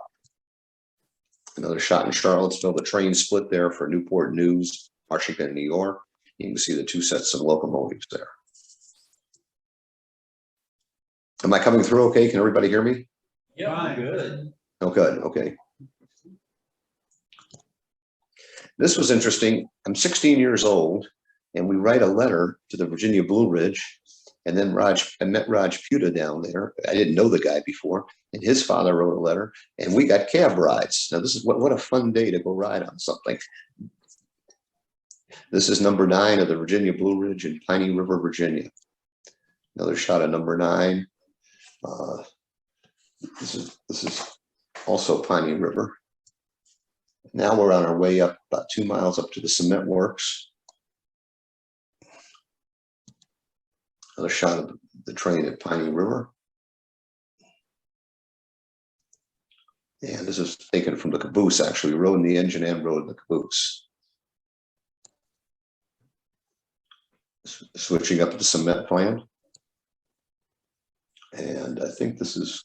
Another shot in Charlottesville. The train split there for Newport News, Washington, and New York. You can see the two sets of locomotives there. Am I coming through okay? Can everybody hear me? Yeah, good. Oh, good. Okay. This was interesting. I'm 16 years old, and we write a letter to the Virginia Blue Ridge. And then I met Raj Puta down there. I didn't know the guy before, and his father wrote a letter, and we got cab rides. Now, this is what a fun day to go ride on something. This is number 9 of the Virginia Blue Ridge in Piney River, Virginia. Another shot of number 9. This is also Piney River. Now we're on our way up about 2 miles up to the cement works. Another shot of the train at Piney River. And this is taken from the caboose, actually. We rode in the engine and rode in the caboose. Switching up to the cement plant. And I think this is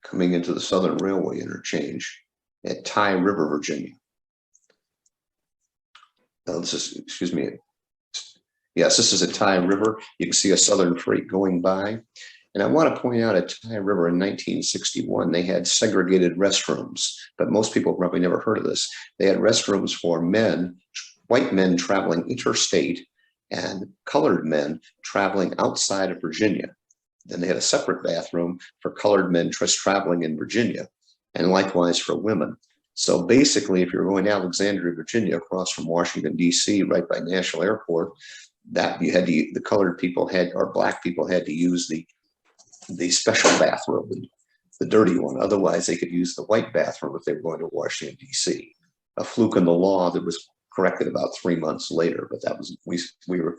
coming into the Southern Railway interchange at Tye River, Virginia. Now this is, excuse me. Yes, this is at Tye River. You can see a Southern freight going by. And I want to point out at Tye River in 1961, they had segregated restrooms, but most people probably never heard of this. They had restrooms for men, white men traveling interstate, and colored men traveling outside of Virginia. Then they had a separate bathroom for colored men just traveling in Virginia, and likewise for women. So basically, if you're going to Alexandria, Virginia, across from Washington, D.C., right by National Airport, that you had to, the colored people had, or black people had to use the special bathroom, the dirty one. Otherwise, they could use the white bathroom if they were going to Washington, D.C. A fluke in the law that was corrected about 3 months later, but that was, we were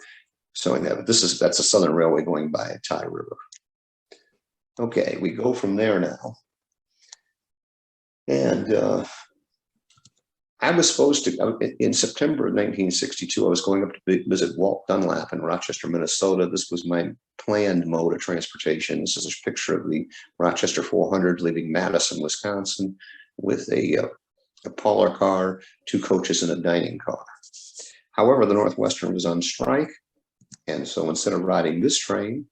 showing that. But that's a Southern Railway going by at Tye River. Okay, we go from there now. And I was supposed to, in September of 1962, I was going up to visit Walt Dunlap in Rochester, Minnesota. This was my planned mode of transportation. This is a picture of the Rochester 400 leaving Madison, Wisconsin, with a Polar car, 2 coaches, and a dining car. However, the Northwestern was on strike, and so instead of riding this train,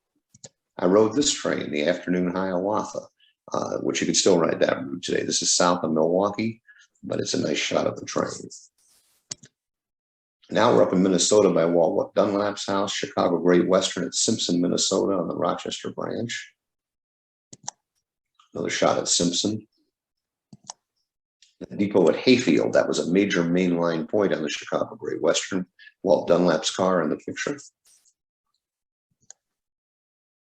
I rode this train, the afternoon Hiawatha, which you can still ride that route today. This is south of Milwaukee, but it's a nice shot of the train. Now we're up in Minnesota by Walt Dunlap's house, Chicago Great Western at Simpson, Minnesota on the Rochester branch. Another shot at Simpson. The depot at Hayfield, that was a major mainline point on the Chicago Great Western. Walt Dunlap's car in the picture.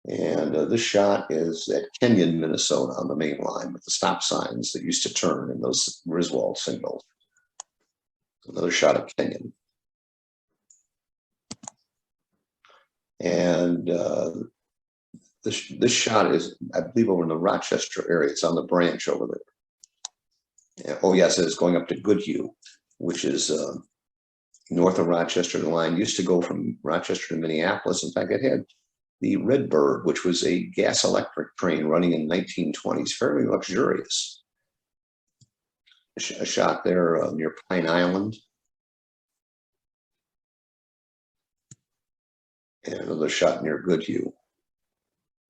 And this shot is at Kenyon, Minnesota on the main line with the stop signs that used to turn and those Griswold signals. Another shot of Kenyon. And this shot is, I believe, over in the Rochester area. It's on the branch over there. Oh, yes, it's going up to Goodhue, which is north of Rochester. The line used to go from Rochester to Minneapolis. In fact, it had the Redbird, which was a gas electric train running in the 1920s, fairly luxurious. A shot there near Pine Island. And another shot near Goodhue.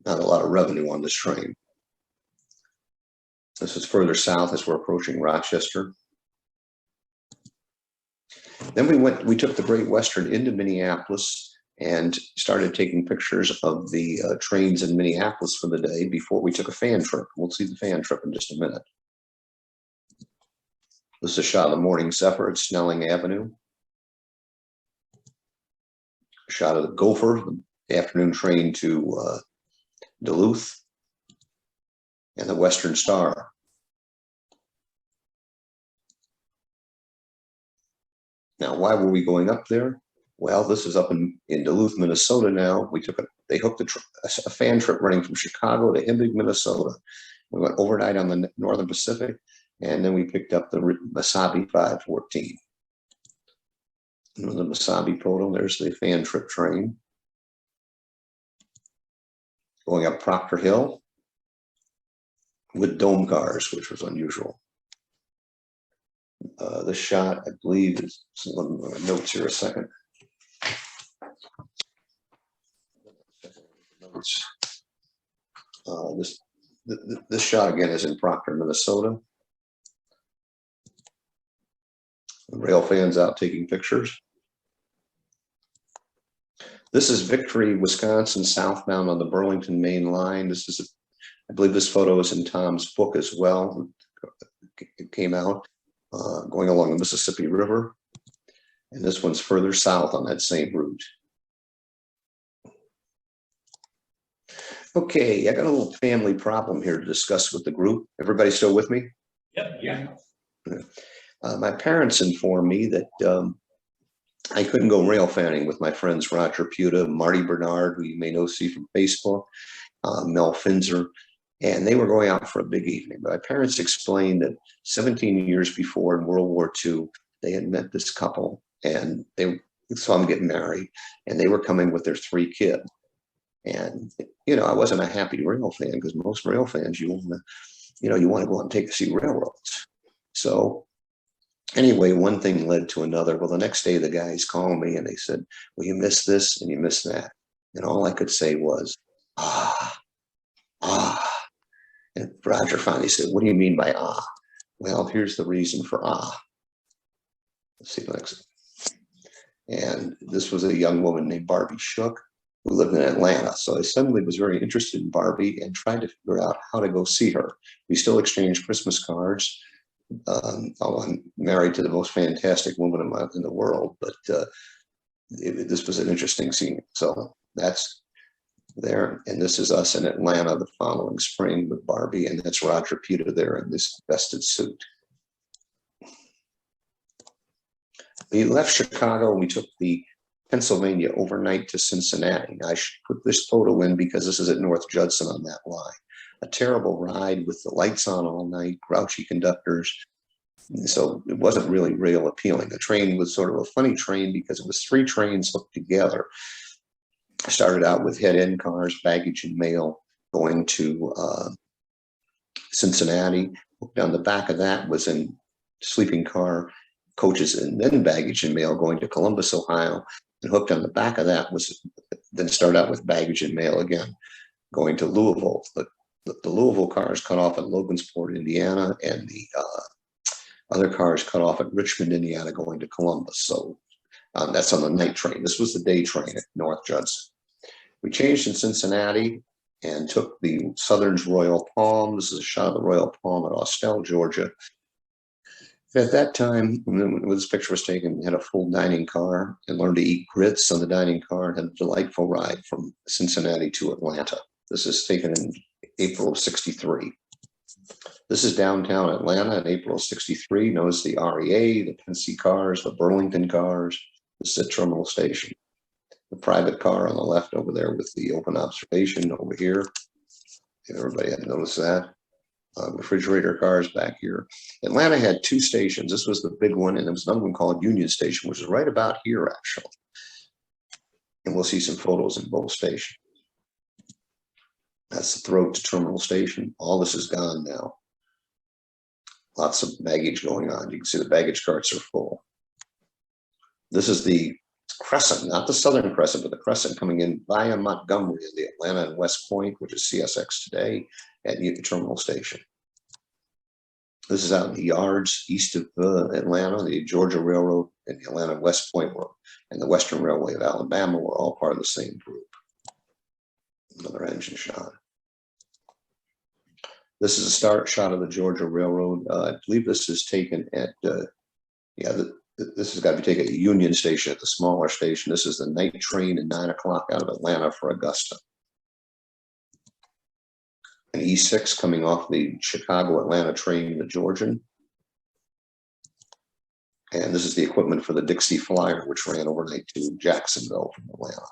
Not a lot of revenue on this train. This is further south as we're approaching Rochester. Then we took the Great Western into Minneapolis and started taking pictures of the trains in Minneapolis for the day before we took a fan trip. We'll see the fan trip in just a minute. This is a shot of the morning Zephyr at Snelling Avenue. A shot of the Gopher, the afternoon train to Duluth, and the Western Star. Now, why were we going up there? Well, this is up in Duluth, Minnesota now. They hooked a fan trip running from Chicago to Hibbing, Minnesota. We went overnight on the Northern Pacific, and then we picked up the Mesabi 514. The Mesabi photo, there's the fan trip train. Going up Proctor Hill with dome cars, which was unusual. This shot, I believe, is some notes here a second. This shot again is in Proctor, Minnesota. The rail fans out taking pictures. This is Victory, Wisconsin, southbound on the Burlington main line. I believe this photo is in Tom's book as well. It came out going along the Mississippi River. And this one's further south on that same route. Okay, I got a little family problem here to discuss with the group. Everybody still with me? Yep. Yeah. My parents informed me that I couldn't go rail fanning with my friends Roger Puta, Marty Bernard, who you may see from Facebook, Mel Finzer, and they were going out for a big evening. But my parents explained that 17 years before in World War II, they had met this couple and they saw them get married, and they were coming with their 3 kids. And, I wasn't a happy rail fan because most rail fans, you want to go out and take to see railroads. So anyway, one thing led to another. Well, the next day the guys called me and they said, well, you missed this and you missed that. And all I could say was, ah. And Roger finally said, what do you mean by ah? Well, here's the reason for ah. Let's see the next. And this was a young woman named Barbie Shook, who lived in Atlanta. So I suddenly was very interested in Barbie and tried to figure out how to go see her. We still exchange Christmas cards. I'm married to the most fantastic woman in the world, but this was an interesting scene. So that's there. And this is us in Atlanta the following spring with Barbie, and that's Roger Puta there in this vested suit. We left Chicago and we took the Pennsylvania overnight to Cincinnati. I should put this photo in because this is at North Judson on that line. A terrible ride with the lights on all night, grouchy conductors. So it wasn't really rail appealing. The train was sort of a funny train because it was 3 trains hooked together. I started out with head-end cars, baggage and mail, going to Cincinnati. Down the back of that was in sleeping car coaches and then baggage and mail going to Columbus, Ohio. And hooked on the back of that was then start out with baggage and mail again, going to Louisville. The Louisville cars cut off at Logansport, Indiana, and the other cars cut off at Richmond, Indiana, going to Columbus. So that's on the night train. This was the day train at North Judson. We changed in Cincinnati and took the Southern's Royal Palm. This is a shot of the Royal Palm at Austell, Georgia. At that time, when this picture was taken, we had a full dining car and learned to eat grits on the dining car and had a delightful ride from Cincinnati to Atlanta. This is taken in April of '63. This is downtown Atlanta in April of '63. Notice the REA, the Pennsy cars, the Burlington cars. This is a terminal station. The private car on the left over there with the open observation over here. Everybody had noticed that. Refrigerator cars back here. Atlanta had 2 stations. This was the big one, and there was another one called Union Station, which is right about here, actually. And we'll see some photos in both stations. That's the throat to terminal station. All this is gone now. Lots of baggage going on. You can see the baggage carts are full. This is the Crescent, not the Southern Crescent, but the Crescent coming in via Montgomery, the Atlanta and West Point, which is CSX today, at Newton Terminal Station. This is out in the yards east of Atlanta. The Georgia Railroad and the Atlanta West Point and the Western Railway of Alabama were all part of the same group. Another engine shot. This is a start shot of the Georgia Railroad. I believe this is taken at, this has got to be taken at Union Station, at the smaller station. This is the night train at 9 o'clock out of Atlanta for Augusta. An E6 coming off the Chicago-Atlanta train, the Georgian. And this is the equipment for the Dixie Flyer, which ran overnight to Jacksonville from Atlanta.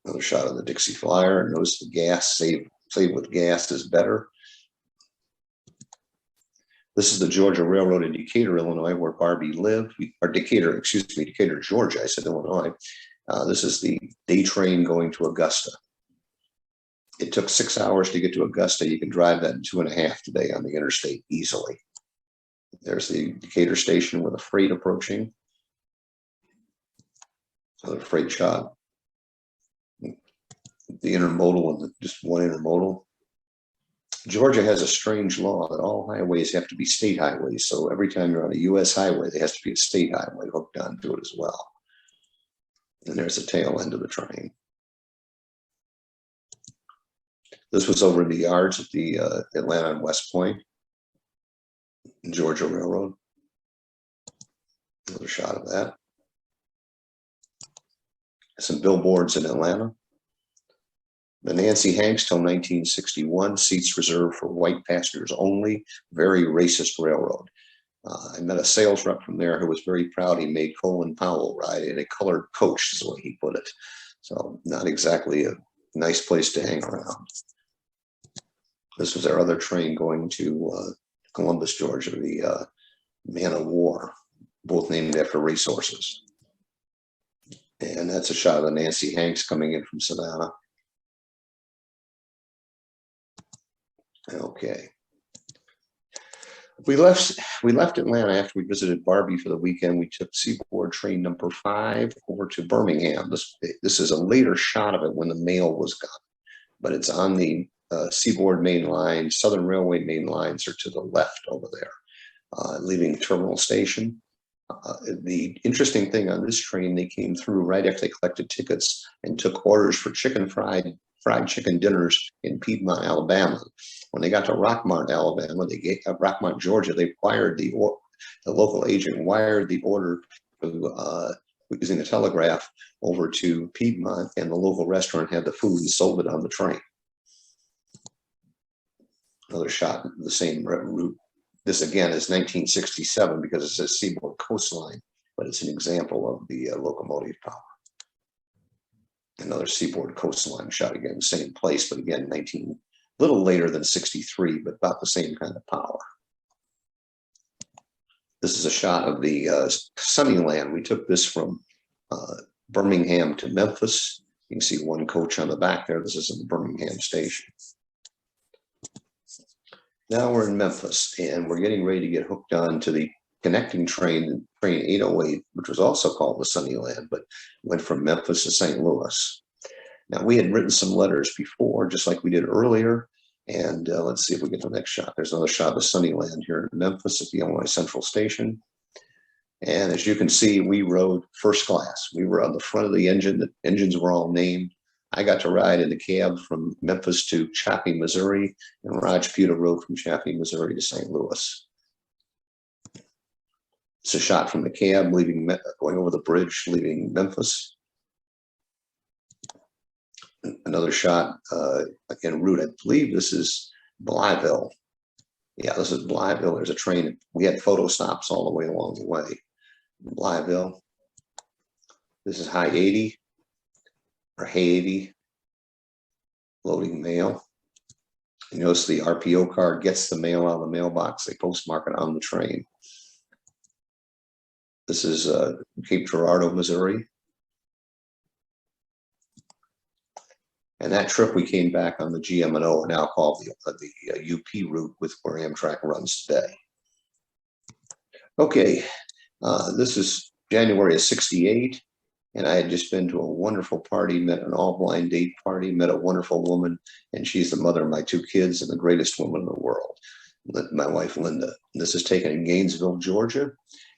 Another shot of the Dixie Flyer. Notice the gas, save with gas is better. This is the Georgia Railroad in Decatur, Illinois, where Barbie lived, or Decatur, Georgia. I said Illinois. This is the day train going to Augusta. It took 6 hours to get to Augusta. You can drive that in 2.5 today on the interstate easily. There's the Decatur station with a freight approaching. Another freight shot. The intermodal and just one intermodal. Georgia has a strange law that all highways have to be state highways. So every time you're on a U.S. highway, there has to be a state highway hooked onto it as well. And there's the tail end of the train. This was over in the yards at the Atlanta and West Point, Georgia Railroad. Another shot of that. Some billboards in Atlanta. The Nancy Hanks till 1961, seats reserved for white passengers only, very racist railroad. I met a sales rep from there who was very proud he made Colin Powell ride in a colored coach, is the way he put it. So not exactly a nice place to hang around. This was our other train going to Columbus, Georgia, the Man of War, both named after racehorses. And that's a shot of the Nancy Hanks coming in from Savannah. Okay. We left Atlanta after we visited Barbie for the weekend. We took Seaboard train number 5 over to Birmingham. This is a later shot of it when the mail was gone, but it's on the Seaboard main line. Southern Railway main lines are to the left over there, leaving Terminal Station. The interesting thing on this train, they came through right after they collected tickets and took orders for fried chicken dinners in Piedmont, Alabama. When they got to Rockmart, Alabama, Rockmart, Georgia, they wired the local agent wired the order to, using the telegraph over to Piedmont, and the local restaurant had the food and sold it on the train. Another shot of the same route. This again is 1967 because it says Seaboard Coastline, but it's an example of the locomotive power. Another Seaboard Coastline shot again, same place, but again, a little later than 63, but about the same kind of power. This is a shot of the Sunnyland. We took this from Birmingham to Memphis. You can see one coach on the back there. This is in the Birmingham station. Now we're in Memphis, and we're getting ready to get hooked on to the connecting train 808, which was also called the Sunnyland, but went from Memphis to St. Louis. Now, we had written some letters before, just like we did earlier, and let's see if we get the next shot. There's another shot of Sunnyland here in Memphis at the Illinois Central Station. And as you can see, we rode first class. We were on the front of the engine. The engines were all named. I got to ride in the cab from Memphis to Chaffee, Missouri, and Raj Puta rode from Chaffee, Missouri to St. Louis. It's a shot from the cab going over the bridge, leaving Memphis. Another shot en route. I believe this is Blytheville. Yeah, this is Blytheville. There's a train. We had photo stops all the way along the way. Blytheville. This is High 80 or Hay 80, loading mail. You notice the RPO card gets the mail out of the mailbox. They postmark it on the train. This is Cape Girardeau, Missouri. And that trip, we came back on the GM&O, now called the UP route, with where Amtrak runs today. Okay, This is January of '68, and I had just been to a wonderful party, met an all-blind date party, met a wonderful woman, and she's the mother of my 2 kids and the greatest woman in the world, my wife, Linda. This is taken in Gainesville, Georgia.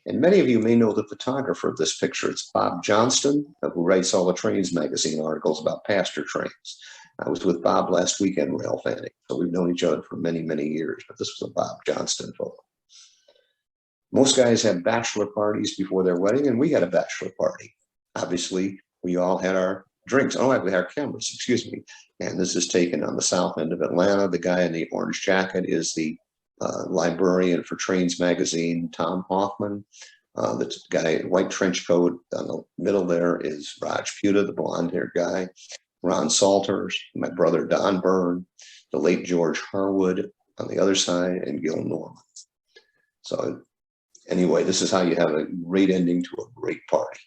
And many of you may know the photographer of this picture. It's Bob Johnston, who writes all the Trains magazine articles about passenger trains. I was with Bob last weekend rail fanning, so we've known each other for many, many years, but this was a Bob Johnston photo. Most guys have bachelor parties before their wedding, and we had a bachelor party. Obviously, we all had our drinks. Oh, we had our cameras, excuse me. And this is taken on the south end of Atlanta. The guy in the orange jacket is the librarian for Trains magazine, Tom Hoffman. The guy in white trench coat on the middle there is Raj Puta, the blonde-haired guy. Ron Salters, my brother Don Byrne, the late George Harwood on the other side, and Gil Norman. So anyway, this is how you have a great ending to a great party.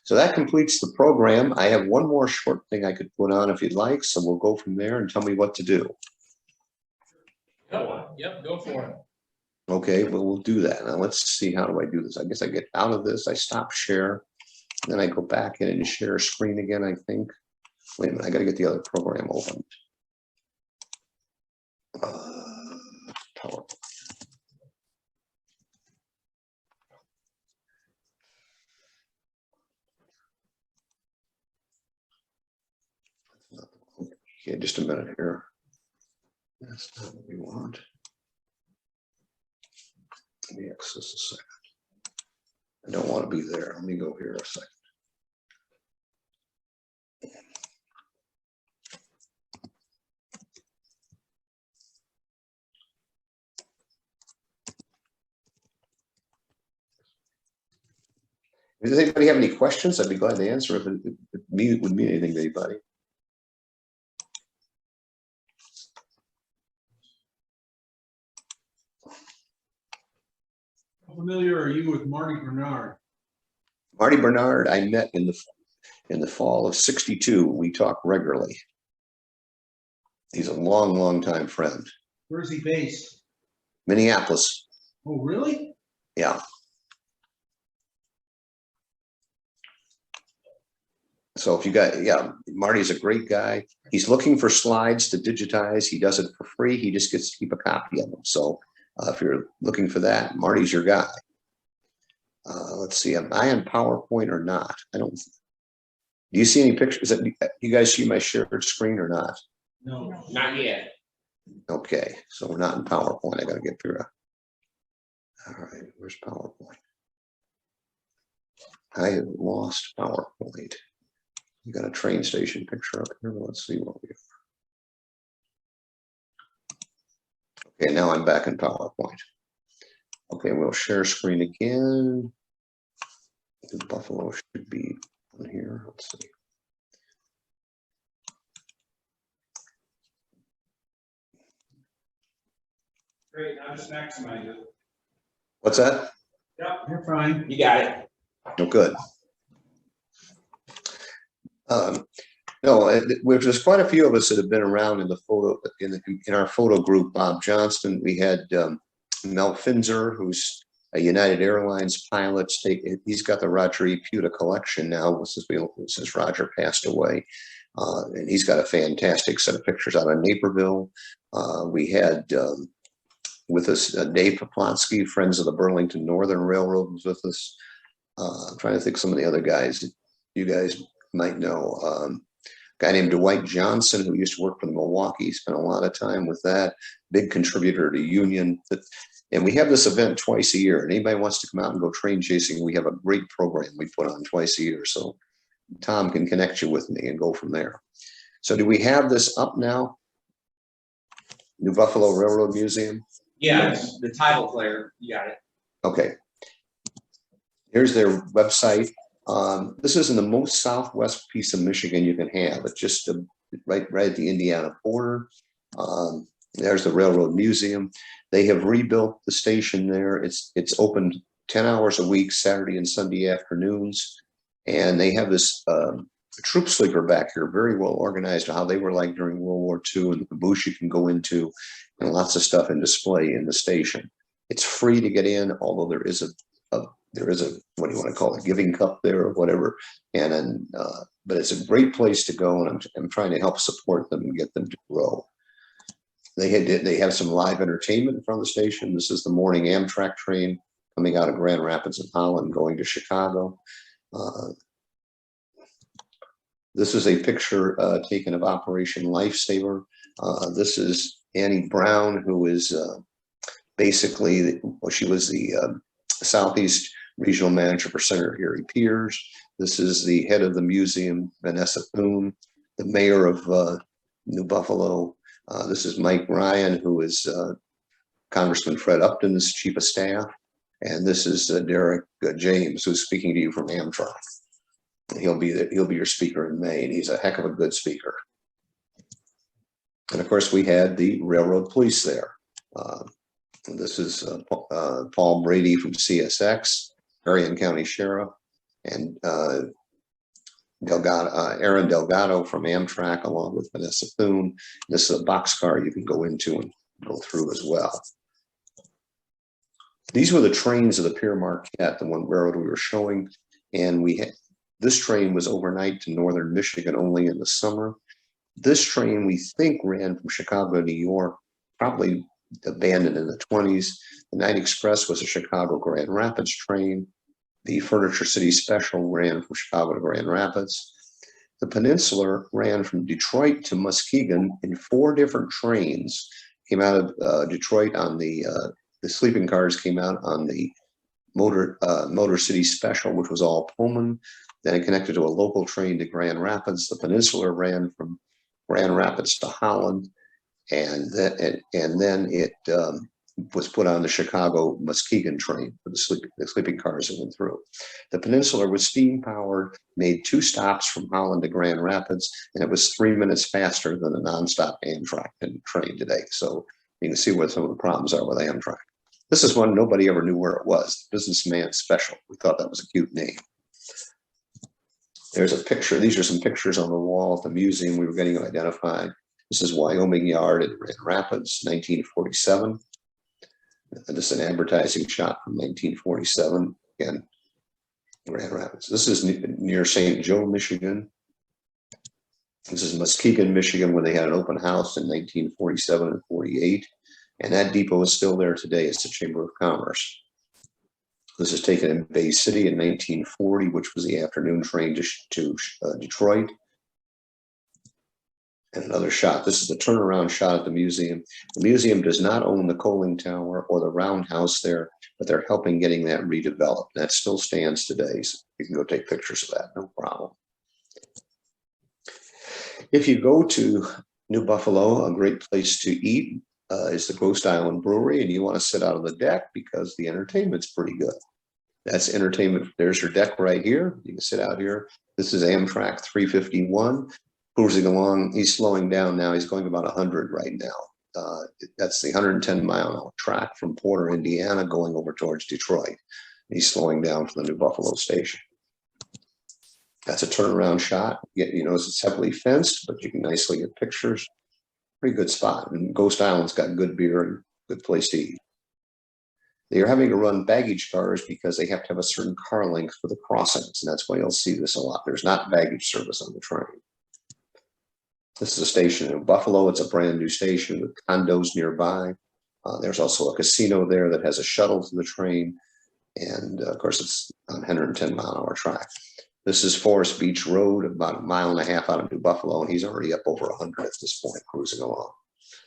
So that completes the program. I have one more short thing I could put on if you'd like, so we'll go from there and tell me what to do. Yep, go for it. Okay, well, we'll do that. Now let's see, how do I do this? I guess I get out of this, I stop share, then I go back in and share screen again, I think. Wait a minute, I gotta get the other program opened. PowerPoint. Okay, just a minute here. That's not what we want. Let me access a second. I don't want to be there. Let me go here a second. Does anybody have any questions? I'd be glad to answer if it would mean anything to anybody. How familiar are you with Marty Bernard? Marty Bernard, I met in the fall of '62. We talk regularly. He's a long, long time friend. Where's he based? Minneapolis. Oh, really? Yeah. So if you got, yeah, Marty's a great guy. He's looking for slides to digitize. He does it for free. He just gets to keep a copy of them. So if you're looking for that, Marty's your guy. Let's see, am I on PowerPoint or not? I don't. Do you see any pictures? That you guys see my shared screen or not? No, not yet. Okay, so we're not in PowerPoint. I got to get through. All right, where's PowerPoint? I have lost PowerPoint. You got a train station picture up here. Let's see what we have. Okay, now I'm back in PowerPoint. Okay, we'll share screen again. The Buffalo should be on here. Let's see. Great, I'll just maximize it. What's that? Yep, you're fine. You got it. Oh, good. No, there's quite a few of us that have been around in the photo in our photo group. Bob Johnston. We had Mel Finzer, who's a United Airlines pilot. He's got the Roger E. Puta collection now since Roger passed away, and he's got a fantastic set of pictures out of Naperville. We had with us Dave Poplonsky, Friends of the Burlington Northern Railroad, was with us. I'm trying to think of some of the other guys you guys might know. A guy named Dwight Johnson, who used to work for the Milwaukee, spent a lot of time with that, big contributor to Union. And we have this event twice a year, and anybody wants to come out and go train chasing, we have a great program we put on twice a year. So Tom can connect you with me and go from there. So do we have this up now? New Buffalo Railroad Museum? Yeah, it's the title player. You got it. Okay. Here's their website. This is in the most southwest piece of Michigan you can have. It's just right at the Indiana border. There's the Railroad Museum. They have rebuilt the station there. It's opened 10 hours a week, Saturday and Sunday afternoons. And they have this troop sleeper back here, very well organized, how they were like during World War II, and the caboose you can go into, and lots of stuff in display in the station. It's free to get in, although there is a there is a, what do you want to call it, giving cup there or whatever. And then, but it's a great place to go, and I'm trying to help support them and get them to grow. They have some live entertainment in front of the station. This is the morning Amtrak train coming out of Grand Rapids in Holland, going to Chicago. This is a picture taken of Operation Lifesaver. This is Annie Brown, who is basically, well, she was the Southeast Regional Manager for Senator Harry Piers. This is the head of the museum, Vanessa Thune, the mayor of New Buffalo. This is Mike Ryan, who is Congressman Fred Upton's chief of staff. And this is Derek James, who's speaking to you from Amtrak. He'll be your speaker in May, and he's a heck of a good speaker. And of course, we had the railroad police there. This is Paul Brady from CSX, Marion County Sheriff, and Aaron Delgado from Amtrak, along with Vanessa Thune. This is a boxcar you can go into and go through as well. These were the trains of the Pierre Marquette, the one railroad we were showing, and this train was overnight to northern Michigan only in the summer. This train, we think, ran from Chicago to New York, probably abandoned in the 20s. The Night Express was a Chicago Grand Rapids train. The Furniture City Special ran from Chicago to Grand Rapids. The Peninsular ran from Detroit to Muskegon in 4 different trains. Came out of Detroit on the sleeping cars came out on the Motor City Special, which was all Pullman. Then it connected to a local train to Grand Rapids. The Peninsular ran from Grand Rapids to Holland, and then it was put on the Chicago Muskegon train for the sleeping cars that went through. The Peninsular was steam powered, made 2 stops from Holland to Grand Rapids, and it was 3 minutes faster than a nonstop Amtrak train today. So you can see what some of the problems are with Amtrak. This is one nobody ever knew where it was. The Businessman Special. We thought that was a cute name. There's a picture. These are some pictures on the wall at the museum we were getting identified. This is Wyoming Yard in Grand Rapids, 1947. And this is an advertising shot from 1947. Again, Grand Rapids. This is near St. Joe, Michigan. This is Muskegon, Michigan, where they had an open house in 1947 and 48. And that depot is still there today. It's the Chamber of Commerce. This is taken in Bay City in 1940, which was the afternoon train to Detroit. And another shot. This is the turnaround shot at the museum. The museum does not own the coaling tower or the roundhouse there, but they're helping getting that redeveloped. That still stands today. So you can go take pictures of that, no problem. If you go to New Buffalo, a great place to eat is the Ghost Island Brewery, and you want to sit out on the deck because the entertainment's pretty good. That's entertainment. There's your deck right here. You can sit out here. This is Amtrak 351 cruising along. He's slowing down now. He's going about 100 right now. That's the 110-mile-an-hour track from Porter, Indiana, going over towards Detroit. He's slowing down for the New Buffalo station. That's a turnaround shot. You notice it's heavily fenced, but you can nicely get pictures. Pretty good spot. And Ghost Island's got good beer and good place to eat. They are having to run baggage cars because they have to have a certain car length for the crossings. And that's why you'll see this a lot. There's not baggage service on the train. This is a station in Buffalo. It's a brand new station with condos nearby. There's also a casino there that has a shuttle to the train. And of course, it's on 110-mile-an-hour track. This is Forest Beach Road, about a mile and a half out of New Buffalo, and he's already up over 100 at this point, cruising along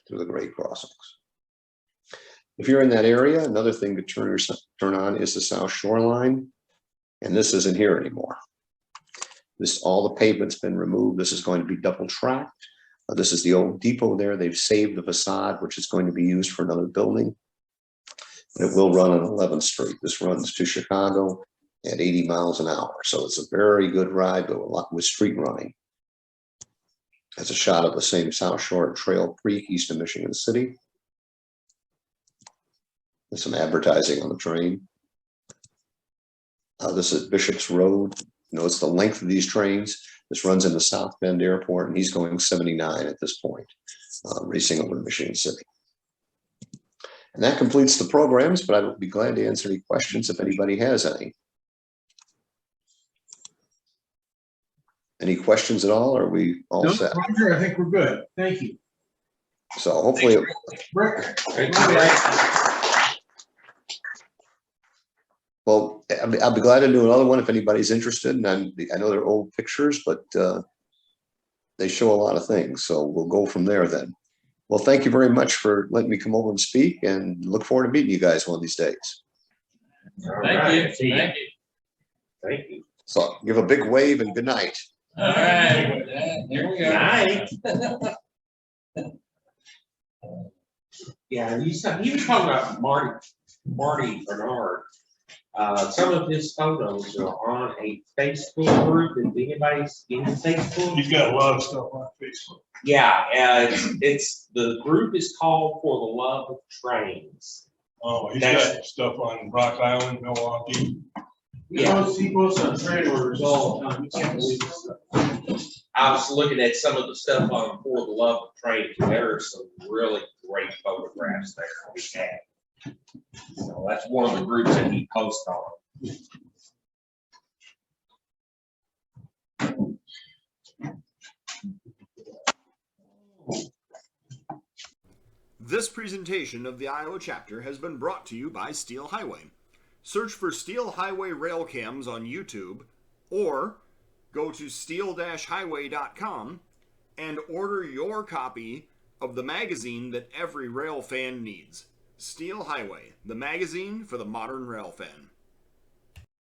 through the grade crossings. If you're in that area, another thing to turn on is the South Shoreline, and this isn't here anymore. All the pavement's been removed. This is going to be double tracked. This is the old depot there. They've saved the facade, which is going to be used for another building. And it will run on 11th Street. This runs to Chicago at 80 miles an hour. So it's a very good ride, but a lot with street running. That's a shot of the same South Shore at Trail Creek, east of Michigan City. There's some advertising on the train. This is Bishop's Road. Notice the length of these trains. This runs into South Bend Airport, and he's going 79 at this point, racing over to Michigan City. And that completes the programs, but I will be glad to answer any questions if anybody has any. Any questions at all? Or are we all No, set? Roger, I think we're good. Thank you. So hopefully, Rick. Thank you, Rick. well, I'll be glad to do another one if anybody's interested. And I know they're old pictures, but they show a lot of things. So we'll go from there then. Well, thank you very much for letting me come over and speak, and look forward to meeting you guys one of these days. Thank you. Thank you. Thank you. So give a big wave and good night. All right. Here we go. Night. Yeah, he was talking about Marty Bernard. Some of his photos are on a Facebook group. If anybody's in Facebook, He's got a lot of stuff on Facebook. yeah, it's the group is called For the Love of Trains. Oh, he's That's- got stuff on Rock Island, Milwaukee. Yeah. He posts on train orders all the time. You can't believe this. I was looking at some of the stuff on For the Love of Trains. There are some really great photographs there we had. So that's one of the groups that he posts on. This presentation of the Iowa chapter has been brought to you by Steel Highway. Search for Steel Highway rail cams on YouTube, or go to steel-highway.com and order your copy of the magazine that every rail fan needs. Steel Highway, the magazine for the modern rail fan.